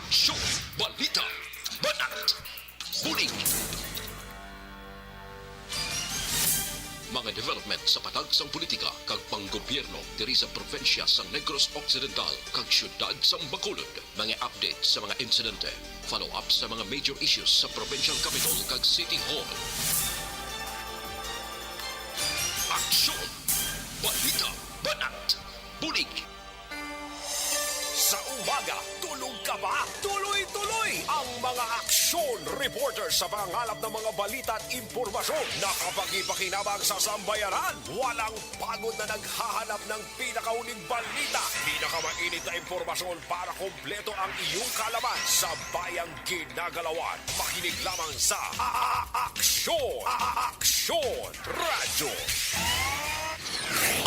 Aksyon, balita, banat, bulig. Mga development sa patag sang politika kag panggobyerno diri sa probinsya sang Negros Occidental kag syudad sang Bacolod. Mga update sa mga insidente, follow up sa mga major issues sa provincial capital kag city hall. Aksyon, balita, banat, bulig. Sa umaga, tulog ka ba? Tuloy-tuloy ang mga aksyon reporter sa pangalap ng mga balita at impormasyon na kapag-ipakinabang sa sambayaran. Walang pagod na naghahanap ng pinakauling balita. Pinakamainit na impormasyon para kompleto ang iyong kalaman sa bayang ginagalawan. Makinig lamang sa Aksyon! Aksyon Radyo!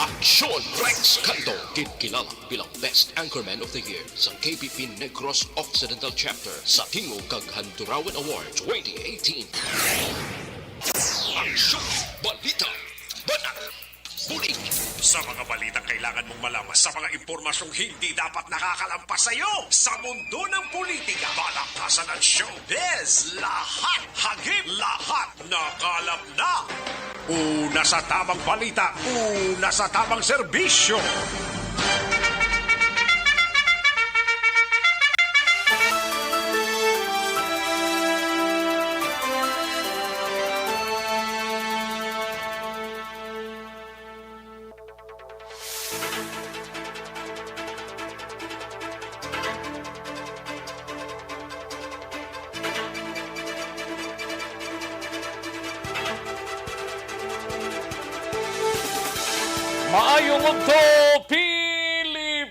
Aksyon Rex Canto, kilala bilang Best Anchorman of the Year sa KPP Negros Occidental Chapter sa Tingog kag Handurawan Award 2018. Aksyon, balita, banat, bulig. Sa mga balitang kailangan mong malaman, sa mga impormasyong hindi dapat nakakalampas sa iyo, sa mundo ng politika, balakasan at showbiz, lahat hagip, lahat nakalap na. Una sa tamang balita, una sa tamang serbisyo. Maayong udto Pilipinas!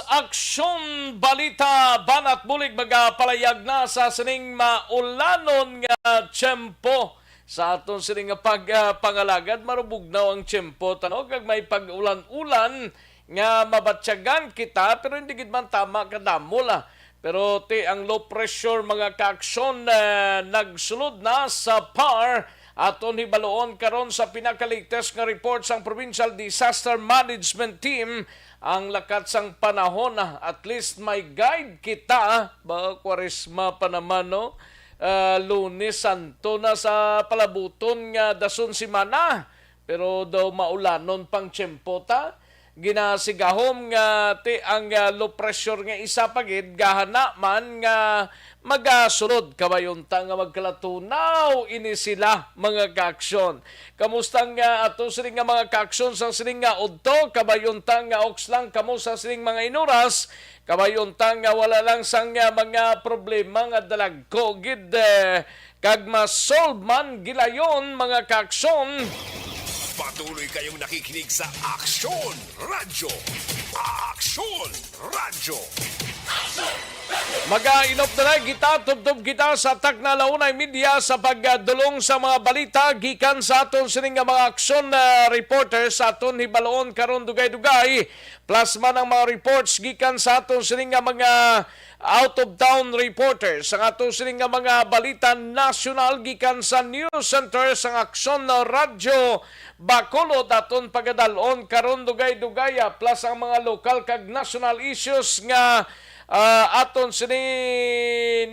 Aksyon, balita, banat bulig magapalayag na sa sining maulanon nga tiyempo. Sa aton sining nga pagpangalagad, marubugnaw ang tiyempo. Tanog, kag may pag-ulan-ulan nga mabatsyagan kita, pero hindi gid man tama kadamo la. Pero ang low pressure mga kaaksyon nagsulod na sa PAR. Aton hibaloon karon sa pinakaligtas nga report sang Provincial Disaster Management Team ang lakat sang panahon na at least may guide kita ba kwaresma pa naman no. Lunes Santo na sa palabuton nga dason simana pero daw maulanon pang tiyempo ta. Ginasigahom nga ang low pressure nga isa pagid gahana man nga magasunod kabayunta nga magkalatunaw ini sila mga kaaksyon. Kamusta nga ato sining nga mga kaaksyon sa sining nga udto kabayunta nga okslang kamo sa sining mga inuras kabayunta nga wala lang sang mga problema nga dalagko gid kag ma-solve man gilayon mga kaaksyon. Patuloy kayong nakikinig sa Aksyon Radyo. Aksyon Radyo. Mag-inop na lang kita, tubtob kita sa takna launay media sa pagdulong sa mga balita gikan sa aton sining nga mga aksyon reporters sa aton hibaloon karon dugay-dugay plus man ang mga reports gikan sa aton sining nga mga out of town reporters sa aton sining nga mga balita national gikan sa news center sa Aksyon Radyo Bacolod aton pagadalon karon dugay-dugay plus ang mga lokal kag national issues nga aton sini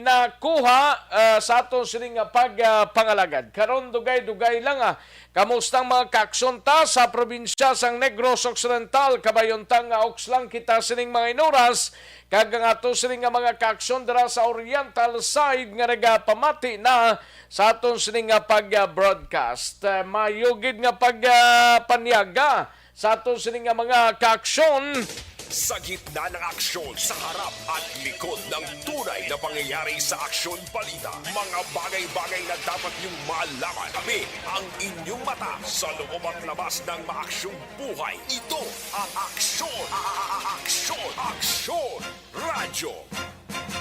nakuha sa aton sini nga pagpangalagad. Karon dugay-dugay lang kamustang mga kaaksyon ta sa probinsya sang Negros Occidental kabayuntang nga okslang kita sining mga inuras kag ang aton sini nga mga kaaksyon dira sa Oriental side nga nagapamati na sa aton sini nga pag-broadcast. Mayugid nga pagpanyaga sa aton sini nga mga kaaksyon. Sa gitna ng aksyon, sa harap at likod ng tunay na pangyayari sa Aksyon Balita. Mga bagay-bagay na dapat niyong malaman. Kami ang inyong mata sa loob at labas ng maaksyong buhay. Ito ang Aksyon! Aksyon! Aksyon! Radyo!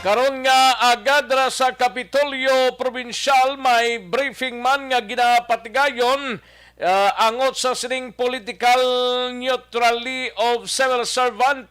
Karon nga agad ra sa Kapitolyo Provincial may briefing man nga ginapatigayon angot sa sining political neutrality of civil servant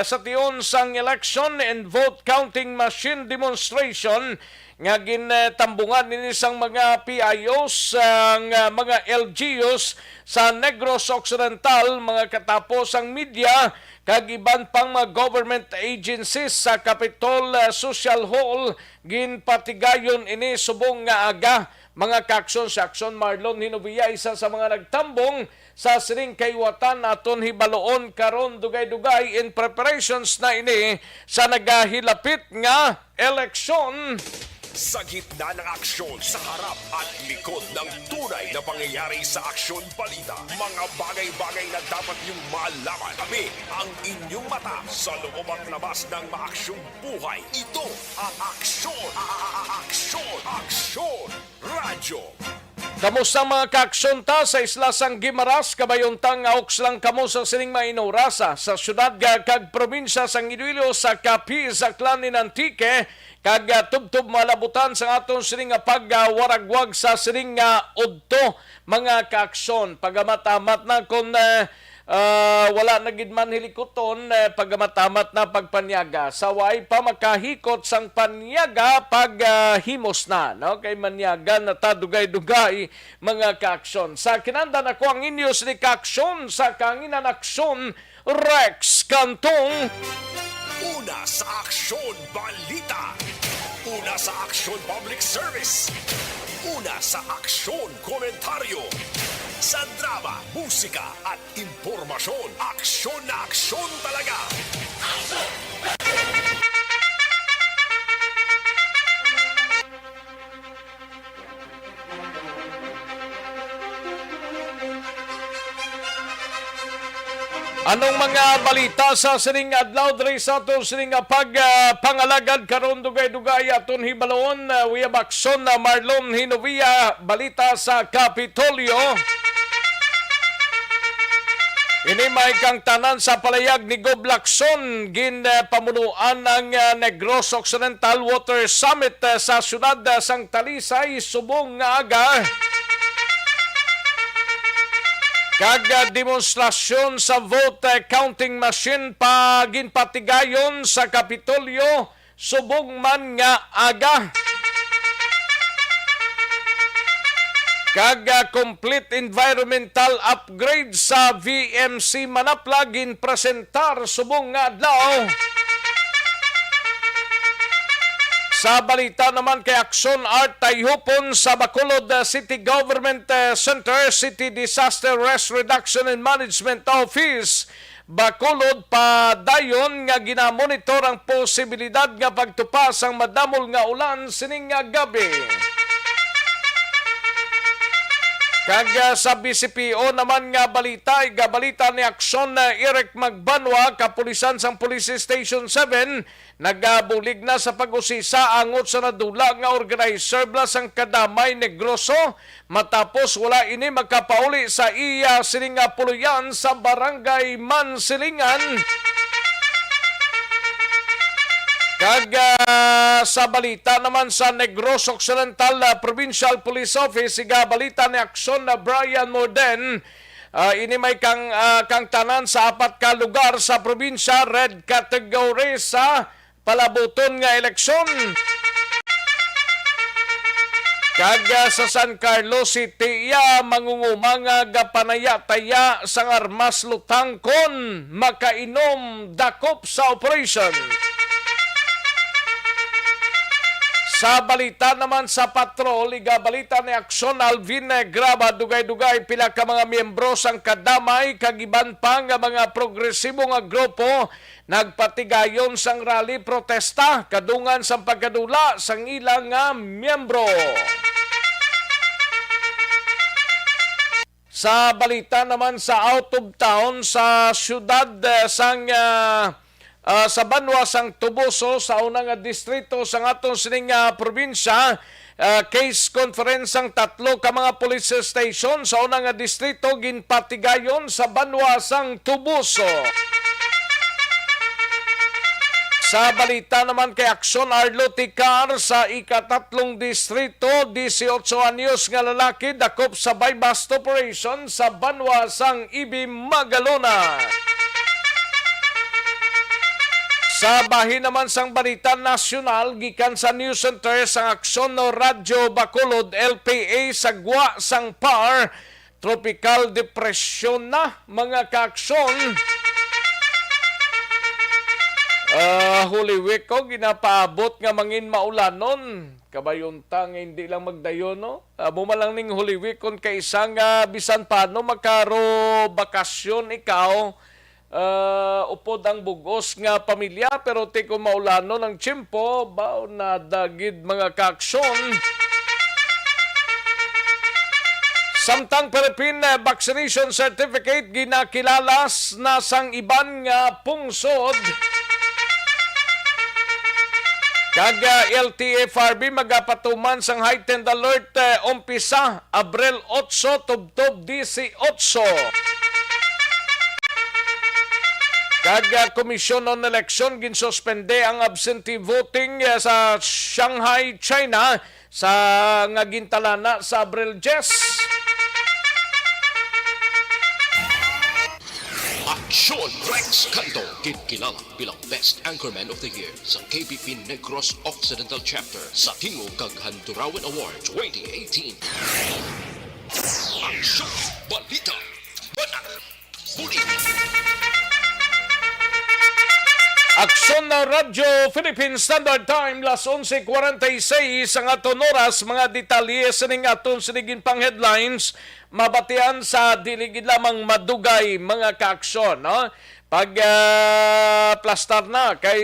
sa tiyon sang election and vote counting machine demonstration nga ginatambungan nini sang mga PIOs ang mga LGUs sa Negros Occidental mga katapos ang media kag iban pang mga government agencies sa Capitol Social Hall ginpatigayon ini subong nga aga. Mga kaaksyon si Aksyon Marlon Hinovia, isa sa mga nagtambong sa sining kayuwatan aton hibaloon karon dugay-dugay in preparations na ini sa nagahilapit nga eleksyon. Sa gitna ng aksyon, sa harap at likod ng tunay na pangyayari sa Aksyon Balita, mga bagay-bagay na dapat niyong malaman. Kami ang inyong mata sa loob at labas ng maaksyong buhay. Ito ang Aksyon! Aksyon! Aksyon! Radyo! Kamusta mga kaaksyon ta sa isla sang Guimaras, kabayontang auks lang kamo sa sining mainorasa sa syudad kag probinsya sang Iloilo sa Capiz sa Clan ni Antique kag tubtob malabutan sa aton sining pagwaragwag sa sining udto mga kaaksyon. Pagamatamat na kung wala na gid man hilikoton pagamatamat na pagpanyaga saway pa makahikot sang panyaga paghimos na no kay manyaga na ta dugay-dugay mga kaaksyon. Sa kinandan ako ang inyos ni kaaksyon sa kanginan aksyon Rex Cantong. Una sa Aksyon Balita. Una sa Aksyon Public Service. Una sa Aksyon Komentaryo. Sa drama, musika at impormasyon. Aksyon na aksyon talaga. Anong mga balita sa sining adlaw diri sa aton sining pangalagad karon dugay-dugay aton hibaloon we have Aksyon Marlon Hinovia, balita sa Kapitolyo. Ini may kang tanan sa palayag ni Gob Lacson gin pamunuan ng Negros Occidental Water Summit sa syudad sang Talisay subong nga aga. Kag demonstrasyon sa vote counting machine ginpatigayon sa Kapitolyo subong man nga aga. Kag complete environmental upgrade sa VMC Manapla ginpresentar subong nga adlaw. Sa balita naman kay Aksyon Art Tayhupon sa Bacolod City Government Center, City Disaster Risk Reduction and Management Office, Bacolod padayon nga ginamonitor ang posibilidad nga pagtupas ang madamol nga ulan sining nga gabi. Kag sa BCPO naman nga balita, balita ni Aksyon Eric Magbanwa, kapulisan sang Police Station 7, nagabulig na sa pag-usisa angot sa nadula nga organizer blas ang Kadamay Negroso matapos wala ini magkapauli sa iya sining puluyan sa Barangay Mansilingan. Kag sa balita naman sa Negros Occidental Provincial Police Office, balita ni Aksyon na Brian Morden, ini may kang tanan sa 4 ka lugar sa probinsya, red category sa palabuton nga eleksyon. Kag sa San Carlos City, mangungumang gapanaya-taya sang armas lutangkon, makainom dakop sa operation. Sa balita naman sa patrol, balita ni Aksyon Alvin Graba, dugay-dugay pila ka mga miyembro sang Kadamay, kagiban pa nga mga progresibo nga grupo, nagpatigayon sang rally protesta, kadungan sang pagkadula sang ilang nga miyembro. Sa balita naman sa out of town, sa syudad sang sa Banwa sang Tubuso sa unang distrito sa aton sining probinsya, case conference ang 3 ka mga police station sa unang distrito ginpatigayon sa Banwa sang Tubuso. Sa balita naman kay Aksyon Arlo Ticar sa ika-3 distrito, 18 anyos nga lalaki dakop sa buy-bust operation sa Banwa sang Ibi Magalona. Sa bahin naman sang balita nasyonal, gikan sa News Center sang Aksyon no Radyo Bacolod LPA sa gwa sang PAR, tropical depression na mga kaaksyon. Holy Week ko ginapaabot nga mangin maulanon. Kabayuntang hindi lang magdayon no. Bumalang ning Holy Week kon kay isang bisan paano makaro bakasyon ikaw. Upod ang bugos nga pamilya pero ti ko maulanon ng tiyempo bao na dagid mga kaaksyon. Samtang Philippine Vaccination Certificate ginakilalas na sang iban nga pungsod. Kag LTFRB magapatuman sang heightened alert umpisa Abril 8 tubtob 18. Kag Commission on Election ginsuspende ang absentee voting sa Shanghai, China sa nga gintalana sa Abril 10. Aksyon Rex Canto, kilala bilang Best Anchorman of the Year sa KBP Negros Occidental Chapter sa Tingog kag Handurawan Award 2018. Aksyon Balita Banat Bulig. Aksyon na Radyo Philippine Standard Time las 11:46 ang aton oras mga detalye sa ning aton sinigin pang headlines mabatian sa diligid lamang madugay mga kaaksyon no pag plastar na kay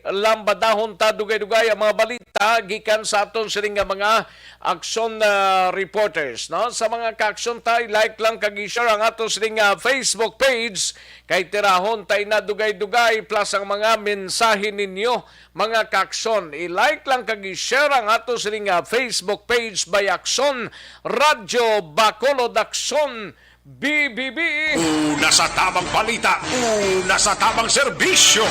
lambadahon ta dugay-dugay ang mga balita gikan sa aton sining nga mga aksyon reporters no sa mga kaaksyon tay like lang kag i-share ang aton sining Facebook page kay tirahon tay na dugay-dugay plus ang mga mensahe ninyo mga kaaksyon i-like lang kag i-share ang aton sining Facebook page by Aksyon Radyo Bacolod Aksyon BBB. Una sa tamang balita, una sa tamang serbisyo.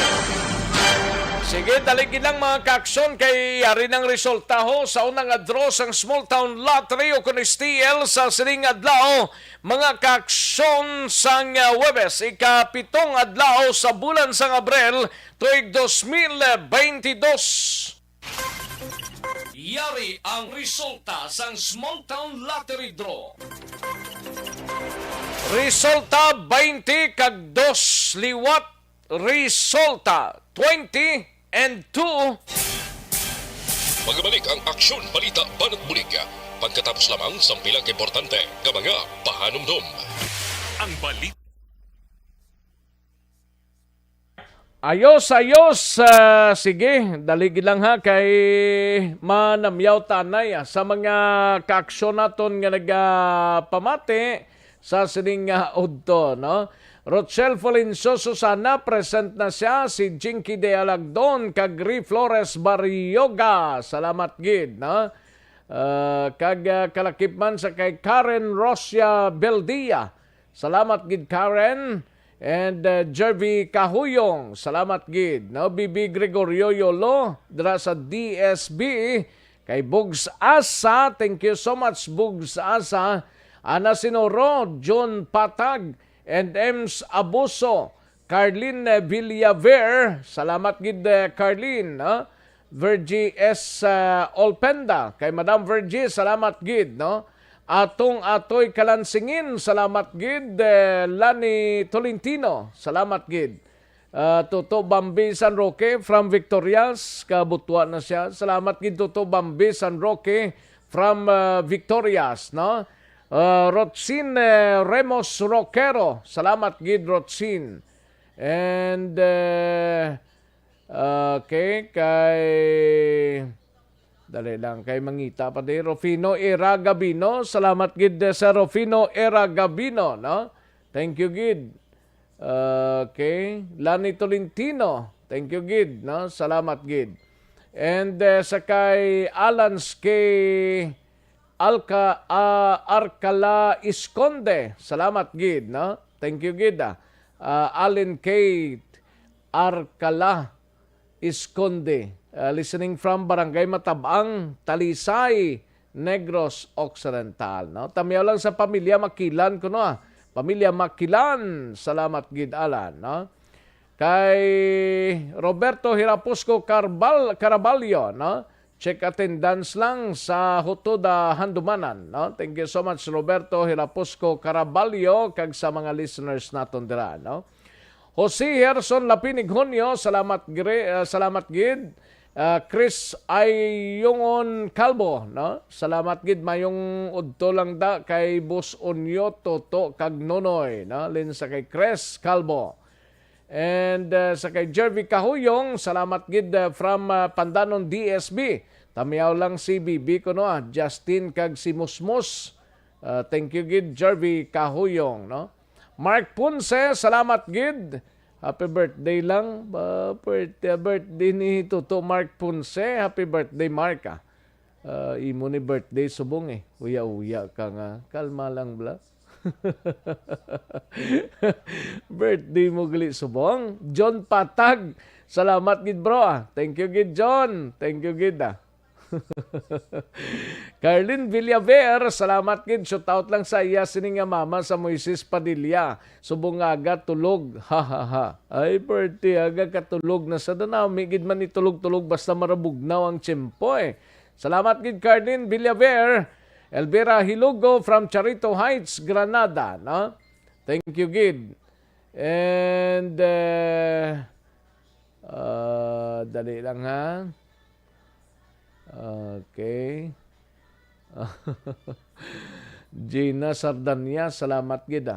Sige, daligin lang mga kaaksyon kay yari ng resulta ho sa unang draw sang Small Town Lottery o kun STL sa sining adlaw. Mga kaaksyon sang Huwebes, ikapitong adlaw sa bulan sang Abril tuig 2022. Yari ang resulta sang Small Town Lottery Draw. Resulta 20 kag 2 liwat. Resulta 20 and 2. Magbalik ang Aksyon Balita Banat Bulig. Pagkatapos lamang sa pilang importante nga mga pahanumdum. Ang balita. Ayos. Sige, daligi lang ha kay manamyaw tanay sa mga kaaksyon naton nga nagpamati sa sining udto, no? Rochelle Folinso Susana, present na siya. Si Jinky de Alagdon, kag Gri Flores Barrioga. Salamat gid, no? Kag kalakip man sa kay Karen Rosia Beldia. Salamat gid Karen. And Jervy Kahuyong. Salamat gid, no? Bibi Gregorio Yolo, dra sa DSB. Kay Bugs Asa, thank you so much Bugs Asa. Ana Sinoro, John Patag, and Ems Abuso, Carlin Villaver, salamat gid Carlin, no? Virgie S. Olpenda, kay Madam Virgie, salamat gid, no? Atong atoy kalansingin, salamat gid Lani Tolentino, salamat gid. Toto Bambi San Roque from Victorias, kabutwa na siya. Salamat gid Toto Bambi San Roque from Victorias, no? Rotsin Remos Roquero. Salamat gid Rotsin. And okay, kay dali lang kay mangita pa di Rufino Era Gabino. Salamat gid sa Rufino Era Gabino, no? Thank you gid. Okay, Lani Tolentino. Thank you gid, no? Salamat gid. And sa kay Alans kay Arcala Isconde. Salamat gid, no? Thank you gid. Allen Kate Arcala Isconde. Listening from Barangay Matabang, Talisay, Negros Occidental, no? Tamiyaw lang sa pamilya Makilan ko, no? Pamilya Makilan. Salamat gid Alan, no? Kay Roberto Hirapusco Caraballo, no? Check attendance lang sa Hutoda Handumanan, no? Thank you so much Roberto Hirapusco Caraballo kag sa mga listeners naton dira, no? Jose Herson Lapinig Hunyo, salamat gid. Chris Ayongon Calvo, no? Salamat gid mayong udto lang da kay Bus Onyo Toto kag Nonoy, no? Lin sa kay Chris Calvo. And sa kay Jervy Kahuyong, salamat gid from Pandanon DSB. Tamiyaw lang si Bibi ko no, Justin kag si Musmus. Thank you gid Jervy Kahuyong, no? Mark Punce, salamat gid. Happy birthday lang. Birthday ni Toto Mark Punce. Happy birthday, Mark. Imo ni birthday subong eh. Uya-uya ka nga. Kalma lang bla. Birthday mo gali subong. John Patag. Salamat gid bro. Thank you gid John. Thank you gid Carlin Villaver, salamat gid. Shout out lang sa iya sining nga mama sa Moises Padilla. Subong aga tulog. Ha ha ha. Ay birthday aga katulog na sa danami gid man ni tulog-tulog basta marabugnaw ang tiyempo eh. Salamat gid Carlin Villaver. Elvira Hilugo from Charito Heights, Granada, no? Thank you gid. And dali lang ha. Okay. Gina Sardania, salamat gid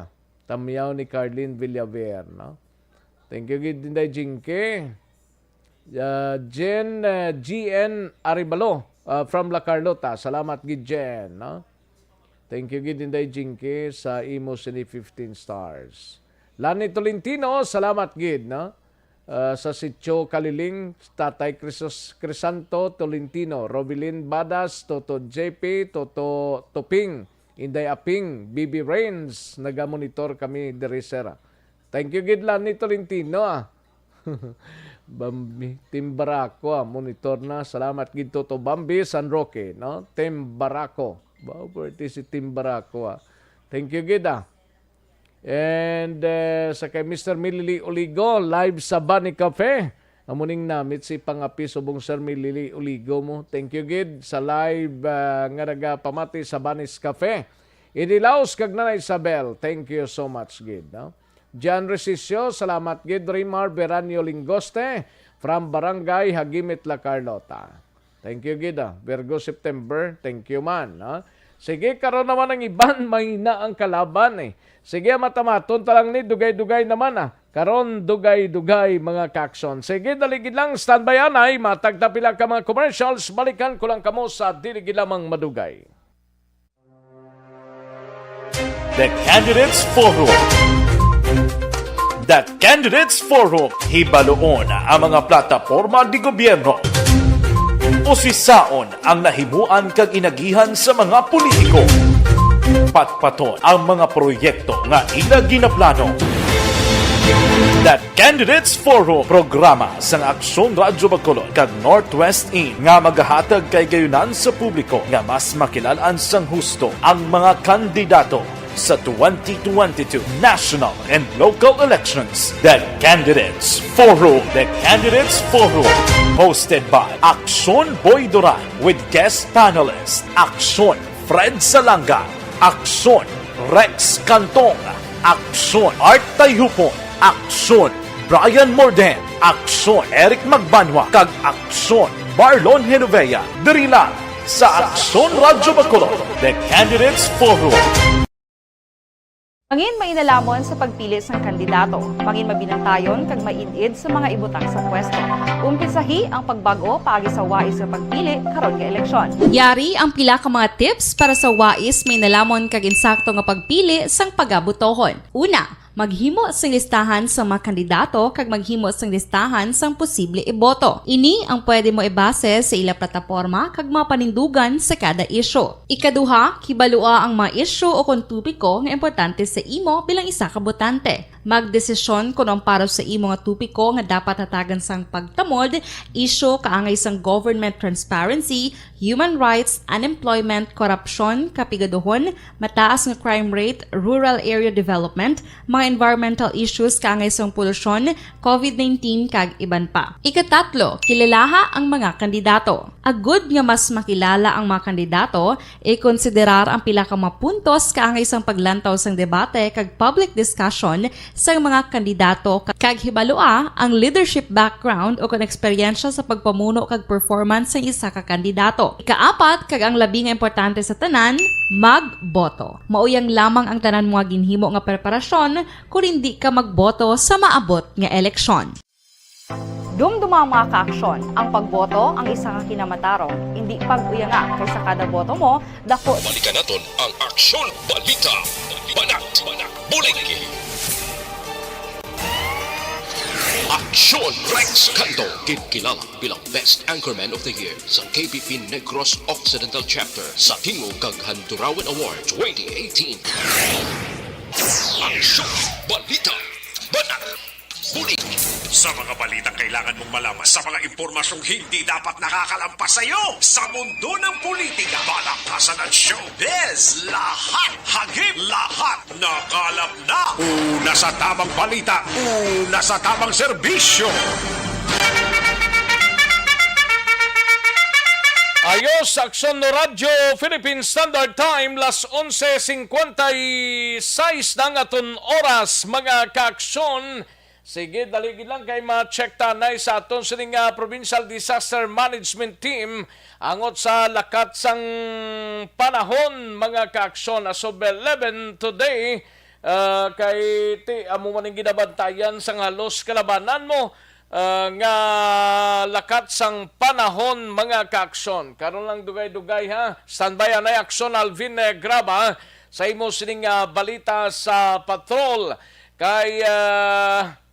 Tamiyaw ni Carlin Villaver, no? Thank you gid dinday Jinke. GN Aribalo from La Carlota, salamat gid Jen, no? Thank you gid dinday Jinke sa imo sini 15 stars. Lani Tolentino, salamat gid, no? Sa Sitio Kaliling, Tatay Crisanto Tolentino, Robilin Badas, Toto JP, Toto Toping, Inday Aping, BB Rains, nagamonitor kami diri sir. Thank you gid Lani Tolentino Bambi, Team Barako monitor na. Salamat gid Toto Bambi San Roque, no? Team Barako. Bawperti si Team Barako Thank you gid And sa kay Mr. Milili Uligo, live sa Bunny Cafe. Amuning namit si pangapi subong Sir Milili Uligo mo. Thank you gid sa live nga nagapamati sa Bunny's Cafe. Inilaos kag Nanay Isabel. Thank you so much gid, no? Jan Resisio, salamat gid. Rimar Beranio Lingoste from Barangay Hagimit La Carlota. Thank you gid Virgo September. Thank you man, no? Sige, karon naman ang iban, mahina ang kalaban eh. Sige, matamaton talang ni, dugay-dugay naman Karon, dugay-dugay mga kakson. Sige, daligid lang, standby anay, matagdapila ka mga commercials, balikan ko lang kamo sa diligid lamang madugay. The Candidates Forum. The Candidates Forum, hibaloon ang mga plataporma di gobyerno. Usisaon ang nahimuan kag inagihan sa mga politiko. Patpaton ang mga proyekto nga ila ginaplano. The Candidates Forum, programa sang Aksyon Radyo Bacolod kag Northwest In nga magahatag kay gayunan sa publiko nga mas makilalan sang husto ang mga kandidato sa 2022 national and local elections. The Candidates Forum. The Candidates Forum. Hosted by Aksyon Boy Duran with guest panelist Aksyon Fred Salanga, Aksyon Rex Cantong, Aksyon Art Tayhupon, Aksyon Brian Morden, Aksyon Eric Magbanwa, kag Aksyon Marlon Genovea. Diri lang sa Aksyon Radyo Bacolod. The Candidates Forum. Mangin mainalamon sa pagpili ng kandidato, mangin mabinantayon kag mainid sa mga ibutang sa pwesto. Umpisahi ang pagbago paagi sa wais sa pagpili karon nga eleksyon. Yari ang pila ka mga tips para sa wais may nalamon kag insakto nga pagpili sang pagabutohon. Una, maghimo sang listahan sa mga kandidato kag maghimo sang listahan sang posible iboto. Ini ang pwede mo ibase sa ila plataporma kag mga panindugan sa kada isyu. Ikaduha, kibalua ang mga isyu o kung tupiko nga importante sa imo bilang isa ka botante. Magdesisyon kung ang para sa imo nga tupiko nga dapat hatagan sang pagtamod, isyu kaangay sang government transparency, human rights, unemployment, corruption, kapigaduhon, mataas nga crime rate, rural area development, mga environmental issues kaangay sa polusyon, COVID-19 kag iban pa. Ikatatlo, kilalaha ang mga kandidato. Agud nga mas makilala ang mga kandidato, i-konsiderar ang pila ka mga puntos kaangay sa paglantaw sang debate kag public discussion sa mga kandidato kag hibalua ang leadership background o kon eksperyensya sa pagpamuno kag performance sa isa ka kandidato. Ikaapat, kag ang labi nga importante sa tanan, magboto. Mauyang lamang ang tanan mga ginhimo nga preparasyon kung hindi ka magboto sa maabot nga eleksyon. Dumduma ang mga kaaksyon. Ang pagboto ang isa ka kinamatarong. Hindi pag-uyanga kaysa kada boto mo, dako. Balikan naton ang Aksyon Balita. Banat Bulig. Aksyon Rex Canto, kinkilala bilang Best Anchorman of the Year sa KBP Negros Occidental Chapter sa Tingog kag Handurawan Award 2018. Aksyon Balita. Banat Bulig. Sa mga balitang kailangan mong malaman, sa mga impormasyong hindi dapat nakakalampas sa iyo, sa mundo ng politika, balakasan at showbiz, lahat hagip, lahat nakalap na. Una sa tamang balita, una sa tamang serbisyo. Ayos, Aksyon no Radyo, Philippine Standard Time, las 11:56 ng aton oras, mga kaaksyon. Sige, daligid lang kay ma-check tanay sa aton sining Provincial Disaster Management Team angot sa lakat sang panahon, mga kaaksyon. As of 11 today, kay ti amo maning ginabantayan sang halos kalabanan mo nga lakat sang panahon, mga kaaksyon. Karon lang dugay-dugay ha. Standby anay Aksyon Alvin Graba sa imo sining balita sa patrol kay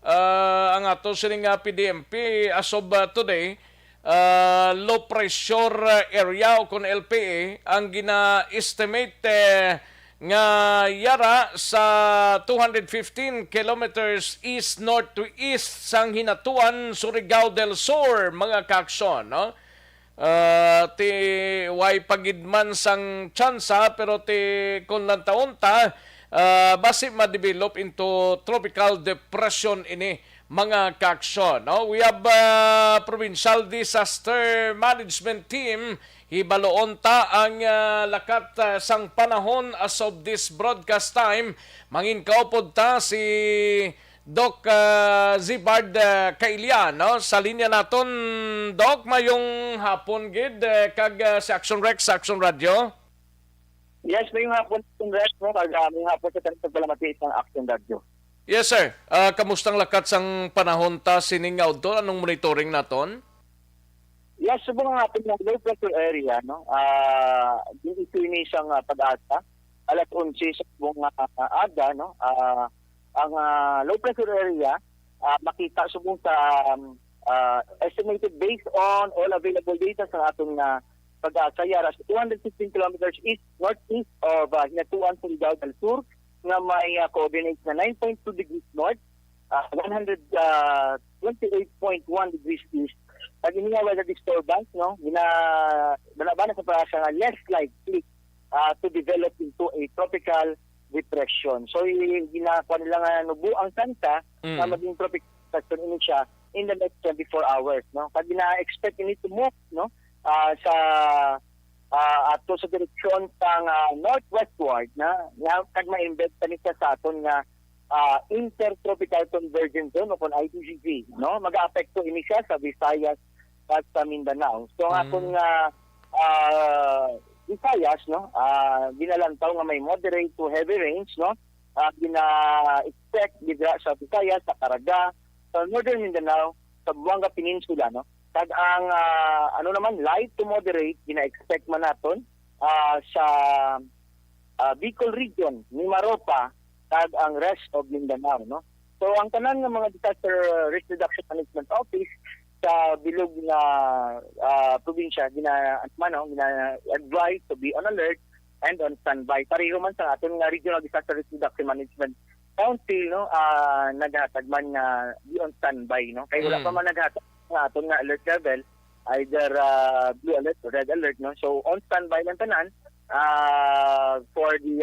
ang ato sining PDMP as of today, low pressure area o kon LPA ang gina-estimate nga yara sa 215 kilometers east-north to east sang Hinatuan, Surigao del Sur, mga kaaksyon, no? Ti way pagidman sang tsansa pero ti kon lang taon-ta basi ma-develop into tropical depression ini, mga kaaksyon, no? We have Provincial Disaster Management Team. Hibaloon ta ang lakat sang panahon as of this broadcast time. Mangin kaupod ta si Doc Zibard Kailian, no? Sa linya naton, Doc, mayong hapon gid kag sa Action Rex, sa Action Radio. Yes, may hapon sa rest mo, may hapon sa tanong pagbalamatiit ng Action Radio. Yes, sir. Kamustang lakat sang panahon ta sining outdoor? Anong monitoring naton? Yes, subong nga hapon ng low pressure area, no? Ito ini isang pag-asa. Alas 11 sa subong aga, no? Ang low pressure area, makita subong sa estimated based on all available data sa atong pag-asa yara sa 215 kilometers east-northeast of Hinatuan, Surigao del Sur, na may coordinates na 9.2 degrees north, 128.1 degrees east. Pag hindi nga weather disturbance, no, balabana sa parasa nga less likely to develop into a tropical depression. So, ginagawa nila nga nubuang kanta na maging tropical depression ini siya in the next 24 hours. No? Pag ina-expect ini to move, no, sa ato sa direksyon sang northwestward na kag ma-embed kanita sa aton nga intertropical convergence zone o kon ITCZ, no, mag-aapekto ini siya sa Visayas at sa Mindanao. So ang aton nga Visayas, no, ginalantaw nga may moderate to heavy rains, no, gina-expect dira sa Visayas, sa Caraga, sa northern Mindanao, sa Buanga Peninsula, no. Kag ang naman light to moderate gina-expect man naton sa Bicol region, Mimaropa, kag ang rest of Mindanao, no. So ang tanan ng mga disaster risk reduction management office sa bilog na probinsya gina-advise to be on alert and on standby. Pareho man sa aton nga regional disaster risk reduction management council, no, naghatag man nga be on standby, no. Kay wala pa man naghatag nga aton nga alert level, either blue alert or red alert, no. So on standby lang tanan for the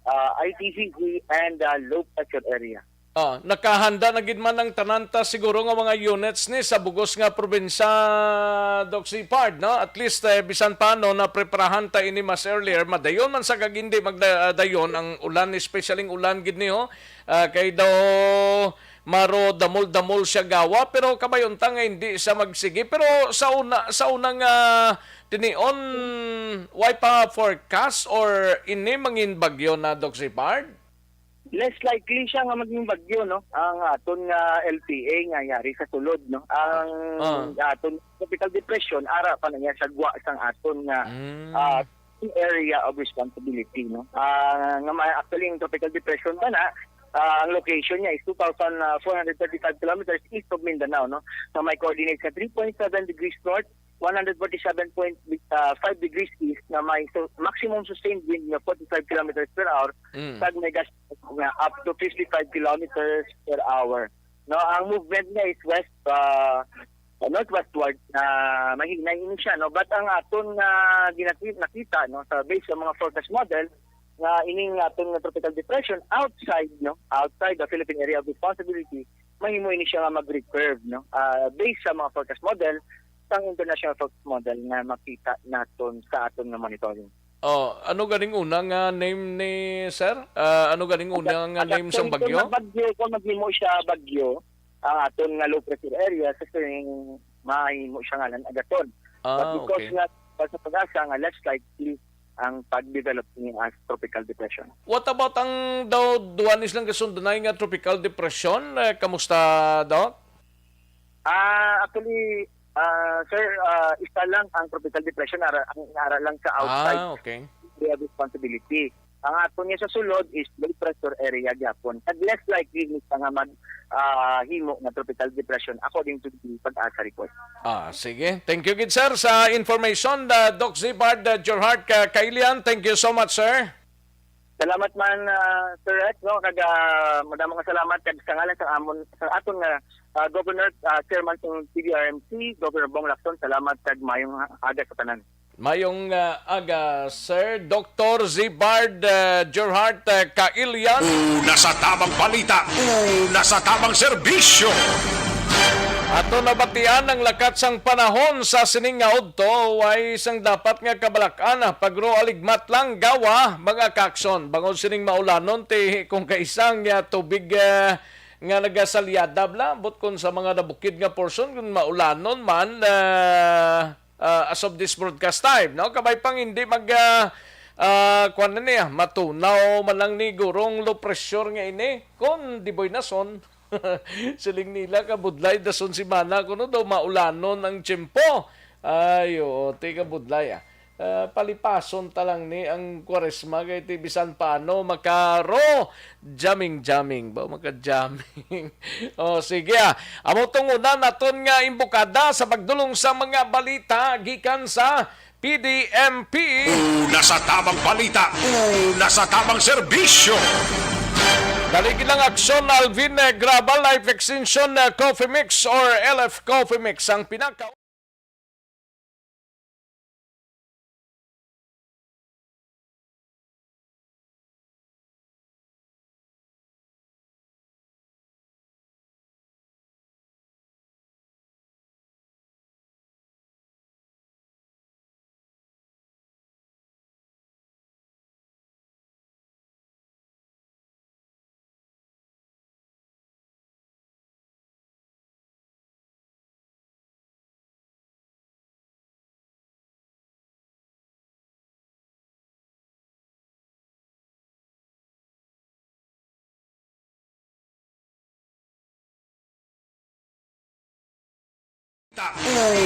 ITCG, and low pressure area. Nakahanda na gid man ang tananta siguro nga mga units ni sa bugos nga probinsya, Doc Sipard, no? At least bisan paano na preparahan ta ini mas earlier, madayon man sa kagindi magdayon ang ulan, especially ulan gid ni kay daw maro damol-damol siya gawa, pero kabayon ta nga hindi siya magsige. Pero sa unang tinion way pa forecast or ini mangin bagyo na, Doc Sipard? Less likely siya nga maging bagyo, no? Ang aton nga LPA nga yari sa sulod, no? Ang aton tropical depression ara pa na niya sa gwa sang aton nga area of responsibility, no? Actually, yung tropical depression pa na, ang location niya is 2,435 kilometers east of Mindanao, no? So may coordinates na 3.7 degrees north, 147.5 degrees east na may maximum sustained wind na 45 kilometers per hour, tag may gas na up to 55 kilometers per hour. No, ang movement niya is west northwestward na mahina ini siya, no, but ang aton nakita, no, sa base sa mga forecast model nga ining aton tropical depression outside the Philippine area of responsibility, mahimo ini siya nga mag-recurve, no, based sa mga forecast model ang international forecast model na makita naton sa aton nga monitoring. Ano ganing unang name ni sir? Ano ganing unang name sang bagyo? Kung maghimo siya bagyo, ang aton nga low pressure area sa mahimo siya nga agaton. But because nga sa pag-asa nga less likely ang pag-develop niya as tropical depression. What about ang daw duwanis lang kasundanay nga tropical depression? Kamusta daw? Actually, sir, isa lang ang tropical depression, ara lang sa outside area of responsibility. Ang ato niya sa sulod is low pressure area gyapon. At less likely nga nga himo na tropical depression according to the pag-asa report. Sige. Thank you, good sir, sa information. Doc Sipard Gerhard Kailian, thank you so much, sir. Salamat man, Sir Ed, no? Madamang salamat kag sa ngalan sa aton nga Governor, Chairman ng TDRMC, Governor Bong Lacson. Salamat kag mayong aga sa tanan. Mayong aga, Sir Dr. Sipard Gerhard Kailian. Una sa tamang balita, una sa tamang serbisyo. Ato nabatian ang lakat sang panahon sa sining nga udto, way isang dapat nga kabalakan pagro aligmat lang gawa mga kakson. Bangod sining maulanon ti kung kaisang tubig nga nagasalyada bla, but kung sa mga nabukid nga portion kung maulanon man as of this broadcast time, no? Kabay pang hindi kuan na niya, matunaw man lang ni gurong low pressure nga ini kung di boy nason. Siling nila kabudlay dason si mana kuno daw maulanon ang tiyempo. Ayo, tika budlay palipason talang ni ang Kwaresma kay ti bisan paano makaro jamming ba maka-jamming. Sige amo tungunan naton nga imbukada sa pagdulong sa mga balita gikan sa PDMP. Una sa tamang balita, una sa tamang serbisyo. Daligid lang aksyon Alvin Graba Life Extension Coffee Mix or LF Coffee Mix ang pinaka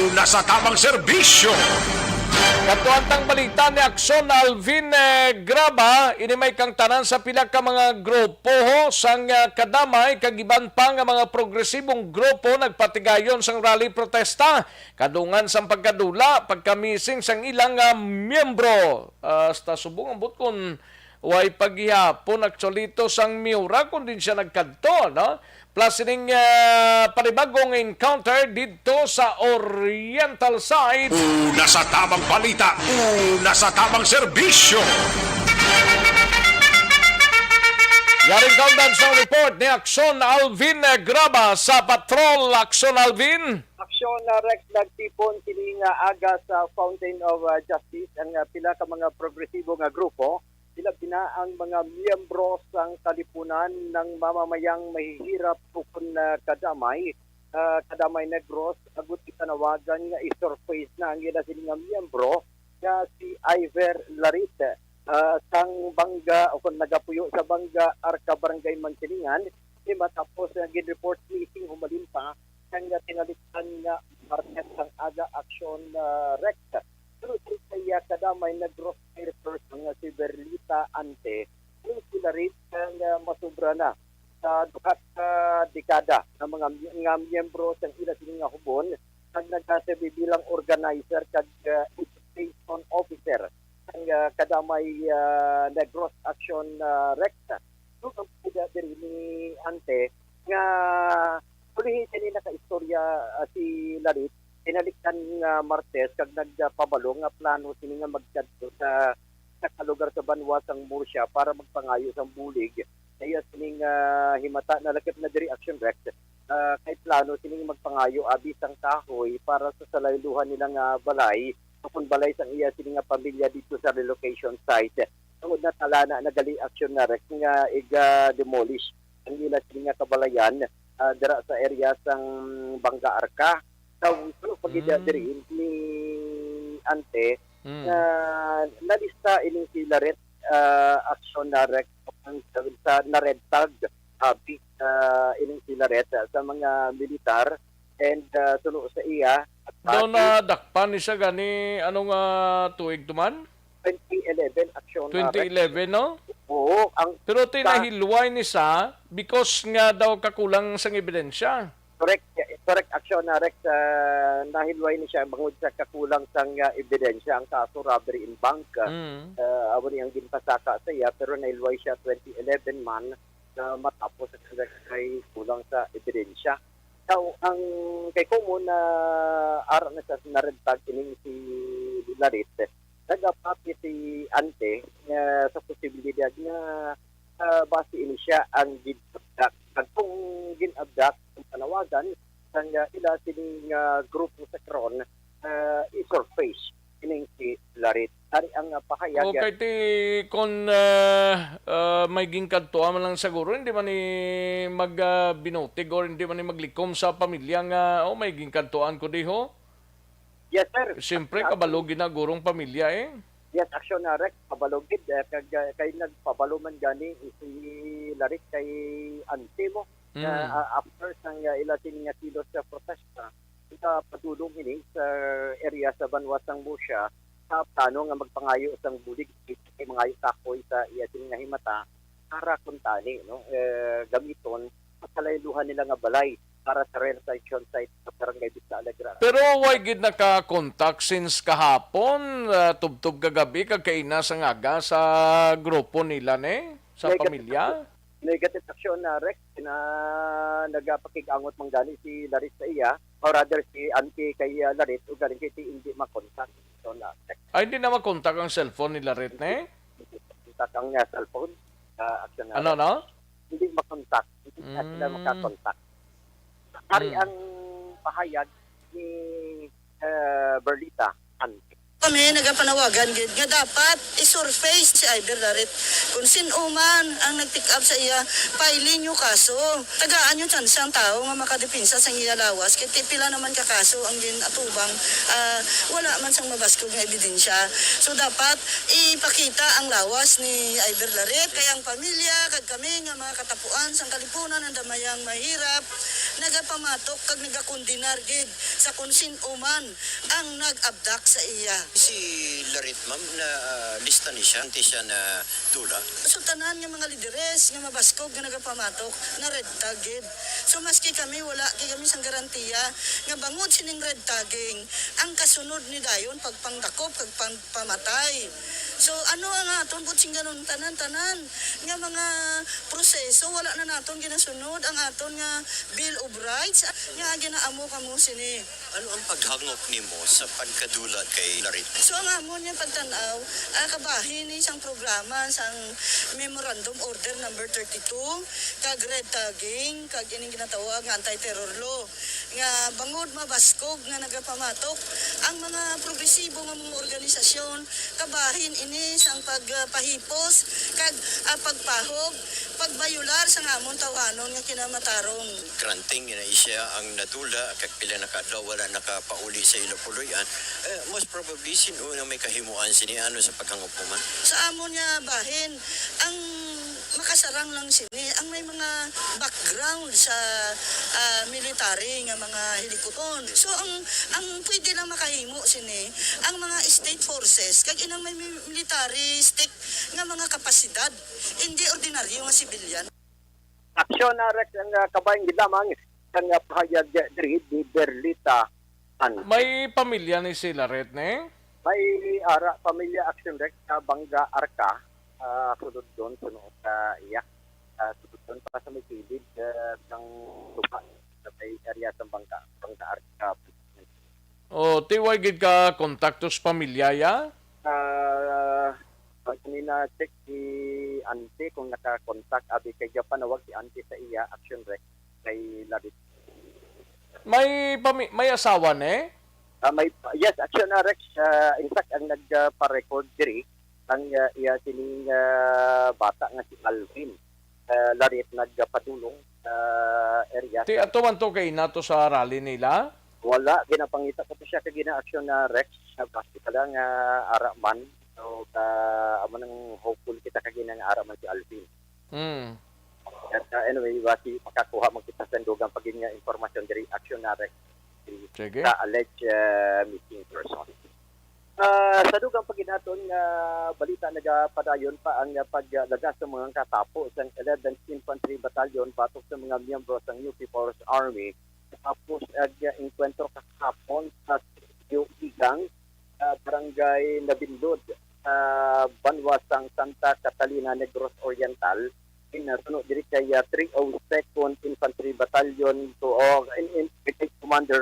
Una sa tamang serbisyo. Katuantang balita ni Aksyon Alvin Graba, inimay kang tanan sa pila ka mga grupo sang kadamay kagiban pa nga mga progresibong grupo nagpatigayon sang rally protesta. Kadungan sang pagkadula, pagkamising sang ilang miyembro. Hasta subong ang butkon way paghihapon aktualito sang miura kung din siya nagkadto, no? Plus ining panibagong encounter dito sa Oriental Side. Una sa tamang balita, una sa tamang serbisyo. Yaring kaundan sa report ni Aksyon Alvin Graba sa Patrol. Aksyon Alvin. Aksyon na Rex nagtipon kini nga aga sa Fountain of Justice ang pila ka mga progresibo nga grupo. Sila ang mga miyembro sang kalipunan ng mamamayang mahihirap ukon kadamay. Kadamay Negros agut itanawagan nga i-surface na ang ila sila nga miyembro nga si Iver Larite. Sang bangga o kung nagapuyo sa bangga Arca Barangay Mantiningan matapos ang report meeting humalin pa ang tinalikan nga Martes ang aga aksyon recta. Pero kaya kadamay Negros person nga si Berlita Ante yung sila rin ang masubra na sa dukat dekada ng mga miyembro sa ila sila nga hubon ang nagkasabi bilang organizer kag education officer ang kadamay Negros Action Recta. So, ang pida diri ni Ante nga ulihin ni naka-istorya si Larit inaliktan nga Martes kag nagpabalo nga plano sini nga magkadto sa kalugar sa Banwa sang Murcia para magpangayo sang bulig. Kaya sini nga himata na lakip na diri Action Recta. Kay plano sini magpangayo abi sang kahoy para sa salayluhan nila nga balay kung balay sang iya sini nga pamilya dito sa relocation site. Tungod na talana nagali action na rek nga iga-demolish ang ila sini nga kabalayan dira sa area sang Bangga Arca. So, pagida diri ni Ante nalista ining si Laret action na rek sa red tag abi ining si Laret sa mga militar and tulo sa iya Doon na dakpan ni siya gani anong tuig tuman? 2011 aksyon 2011, no? Oo, Pero tinahilway ni siya because nga daw kakulang sang ebidensya. correct aksyon na Rex nahilway ni siya bangod sa kakulang sang ebidensya ang kaso robbery in bank. Abo niyang ginpasaka sa iya pero nahilway siya 2011 man matapos sa kay kulang sa ebidensya. So, ang kay Kumo na araw na sa narentag ining si Larit, nagapati si Ante sa posibilidad na base ini siya ang ginabdak. Kung ginabdak, ang panawagan, ang ila sining grupo sa Kron, i-surface ining si Larit. Ari ang pahayag. Okay, kung may gingkadtoa man lang siguro, hindi man ni magbinutig or hindi man ni maglikom sa pamilya nga, may gingkadtoan ko diho. Yes, sir. Siyempre, kabalogin na gurong pamilya eh. Yes, action na rek, pabalogid. Kay nagpabalo man gani si Larit kay Ante mo. After sang ila sining kilos sa protesta, ita padulong ini sa area sa Banwasang Murcia sa plano nga magpangayo sang bulig kay mga kahoy sa iya sining nga himata para kuntani no gamiton pagkalayluhan nila nga balay para sa relocation site sa Barangay Vista Alegre. Pero why gid naka-contact since kahapon, tubtob kagabi kag kaina sa ngaga sa grupo nila ne sa pamilya? Negative action na Rex na nagapakig-angot manggani si Larit sa iya or rather si Ante kay Larit o galing kay hindi makontak. So na Ay, hindi na makontak ang cellphone ni Larit ne? kontak ang cellphone action na Ano, no? hindi makontak. Hindi na sila makakontak. Hari ang pahayag ni Berlita Ante. Kami nagapanawagan gid nga dapat i-surface si Iver Larit kung sinuman ang nag-pick up sa iya filing yung kaso tagaan yung chance ang tao nga makadepinsa sa iya lawas kay pila naman ka kaso ang atubang wala man sang mabaskog nga ebidensya so dapat ipakita ang lawas ni Iver Larit kay ang pamilya kag kami nga mga katapuan sang kalipunan ang damayang mahirap nagapamatok kag nagakondinar gid sa kung sinuman ang nag-abdak sa iya. Si Larit, ma'am, na lista ni siya, hindi siya na dula. So tanan nga mga lideres nga mabaskog nga nagapamatok na red tagged. So maski kami wala kay kami sang garantiya nga bangod sining red tagging ang kasunod ni dayon pagpangdakop kag pamatay. So ano ang aton butsing ganon tanan-tanan nga mga proseso wala na naton ginasunod ang aton nga Bill of Rights nga ginaamo kamo sini. Ano ang paghangop nimo sa pagkadulat kay Larit? So ang amon nga pagtanaw kabahin ni isang programa sang Memorandum Order number 32 kag red tagging kag ining ginatawag nga anti-terror law nga bangod mabaskog nga nagapamatok ang mga progresibo nga mga organisasyon kabahin ini sang pagpahipos kag pagpahog pagbayular sa amon tawanon nga kinamatarong. Granting na siya ang nadula kag pila na kadlaw wala nakapauli sa ilo puloy-an. Most probably sino na may kahimuan sini ano sa paghangop mo man? Sa amon nga bahin ang makasarang lang sini ang may mga background sa military nga mga helikopter. So ang pwede lang makahimo sini ang mga state forces kag inang may militaristic nga mga kapasidad hindi ordinaryo nga civilian. Aksyon na Rex ang kabayang gidamang ang pahayag diri di Berlita. May pamilya ni si Laret, ne? May pamilya Action Rex sa Bangga Arca, sunod doon, sunod sa iya. Sunod doon para sa may kilid ng lupa sa may area sa Bangga Arca. O, tiwag gid ka kontaktos pamilya ya? Kanina check si Ante kung naka-contact abi kay panawag si Ante sa iya Action Rex kay Larit. May asawa, ne? Yes, Action Rex. In fact, ang nagpa-record diri ang iya sining bata nga si Alvin. Larit nagpadulong area. Ti ato man to kay nato sa rally nila? Wala, ginapangita ko siya kay gina-action na Rex. Basta ka lang araman. So, amo nang hopeful kita kay ginang araman si Alvin. At anyway, basi makakuha mo kita sa dugang paging informasyon diri Action na Rex. Sige. Sa alleged missing person. Sa dugang paginaton nga balita nagapadayon pa ang paglagas sa mga katapo sa 11th Infantry Battalion batok sa mga miyembro ng New People's Army. Tapos enkwentro kahapon sa Igang, Barangay Nabindod, Banwasang Santa Catalina, Negros Oriental. Sunod diri kay 302nd Infantry Battalion Commander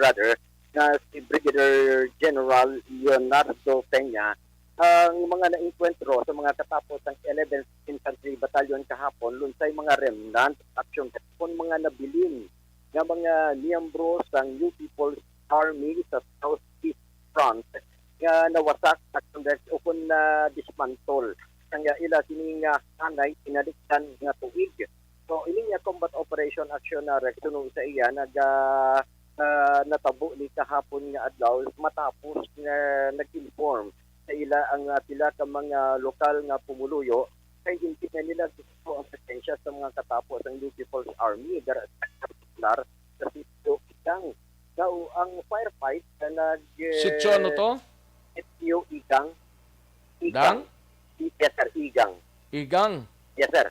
na si Brigadier General Leonardo Peña. Ang mga nainkwentro sa mga katapos ng 11th Infantry Battalion kahapon lunsay mga remnant action kung mga nabilin nga mga miyembro sa New People's Army sa Southeast Front nga nawasak action o kung na dismantle ang ila sining hanay pinadiktan nga tuig. So ini nga combat operation action na sunod sa iya natabo ni kahapon nga adlaw matapos nga nag-inform sa ila ang pila ka mga lokal nga pumuluyo kay hindi na nila gusto ang presensya sa mga katapos ng New People's Army particular sa sitio Igang. So ang firefight na Sitio ano to? Sitio Igang. Dang? Yes, sir. Igang? Yes, sir.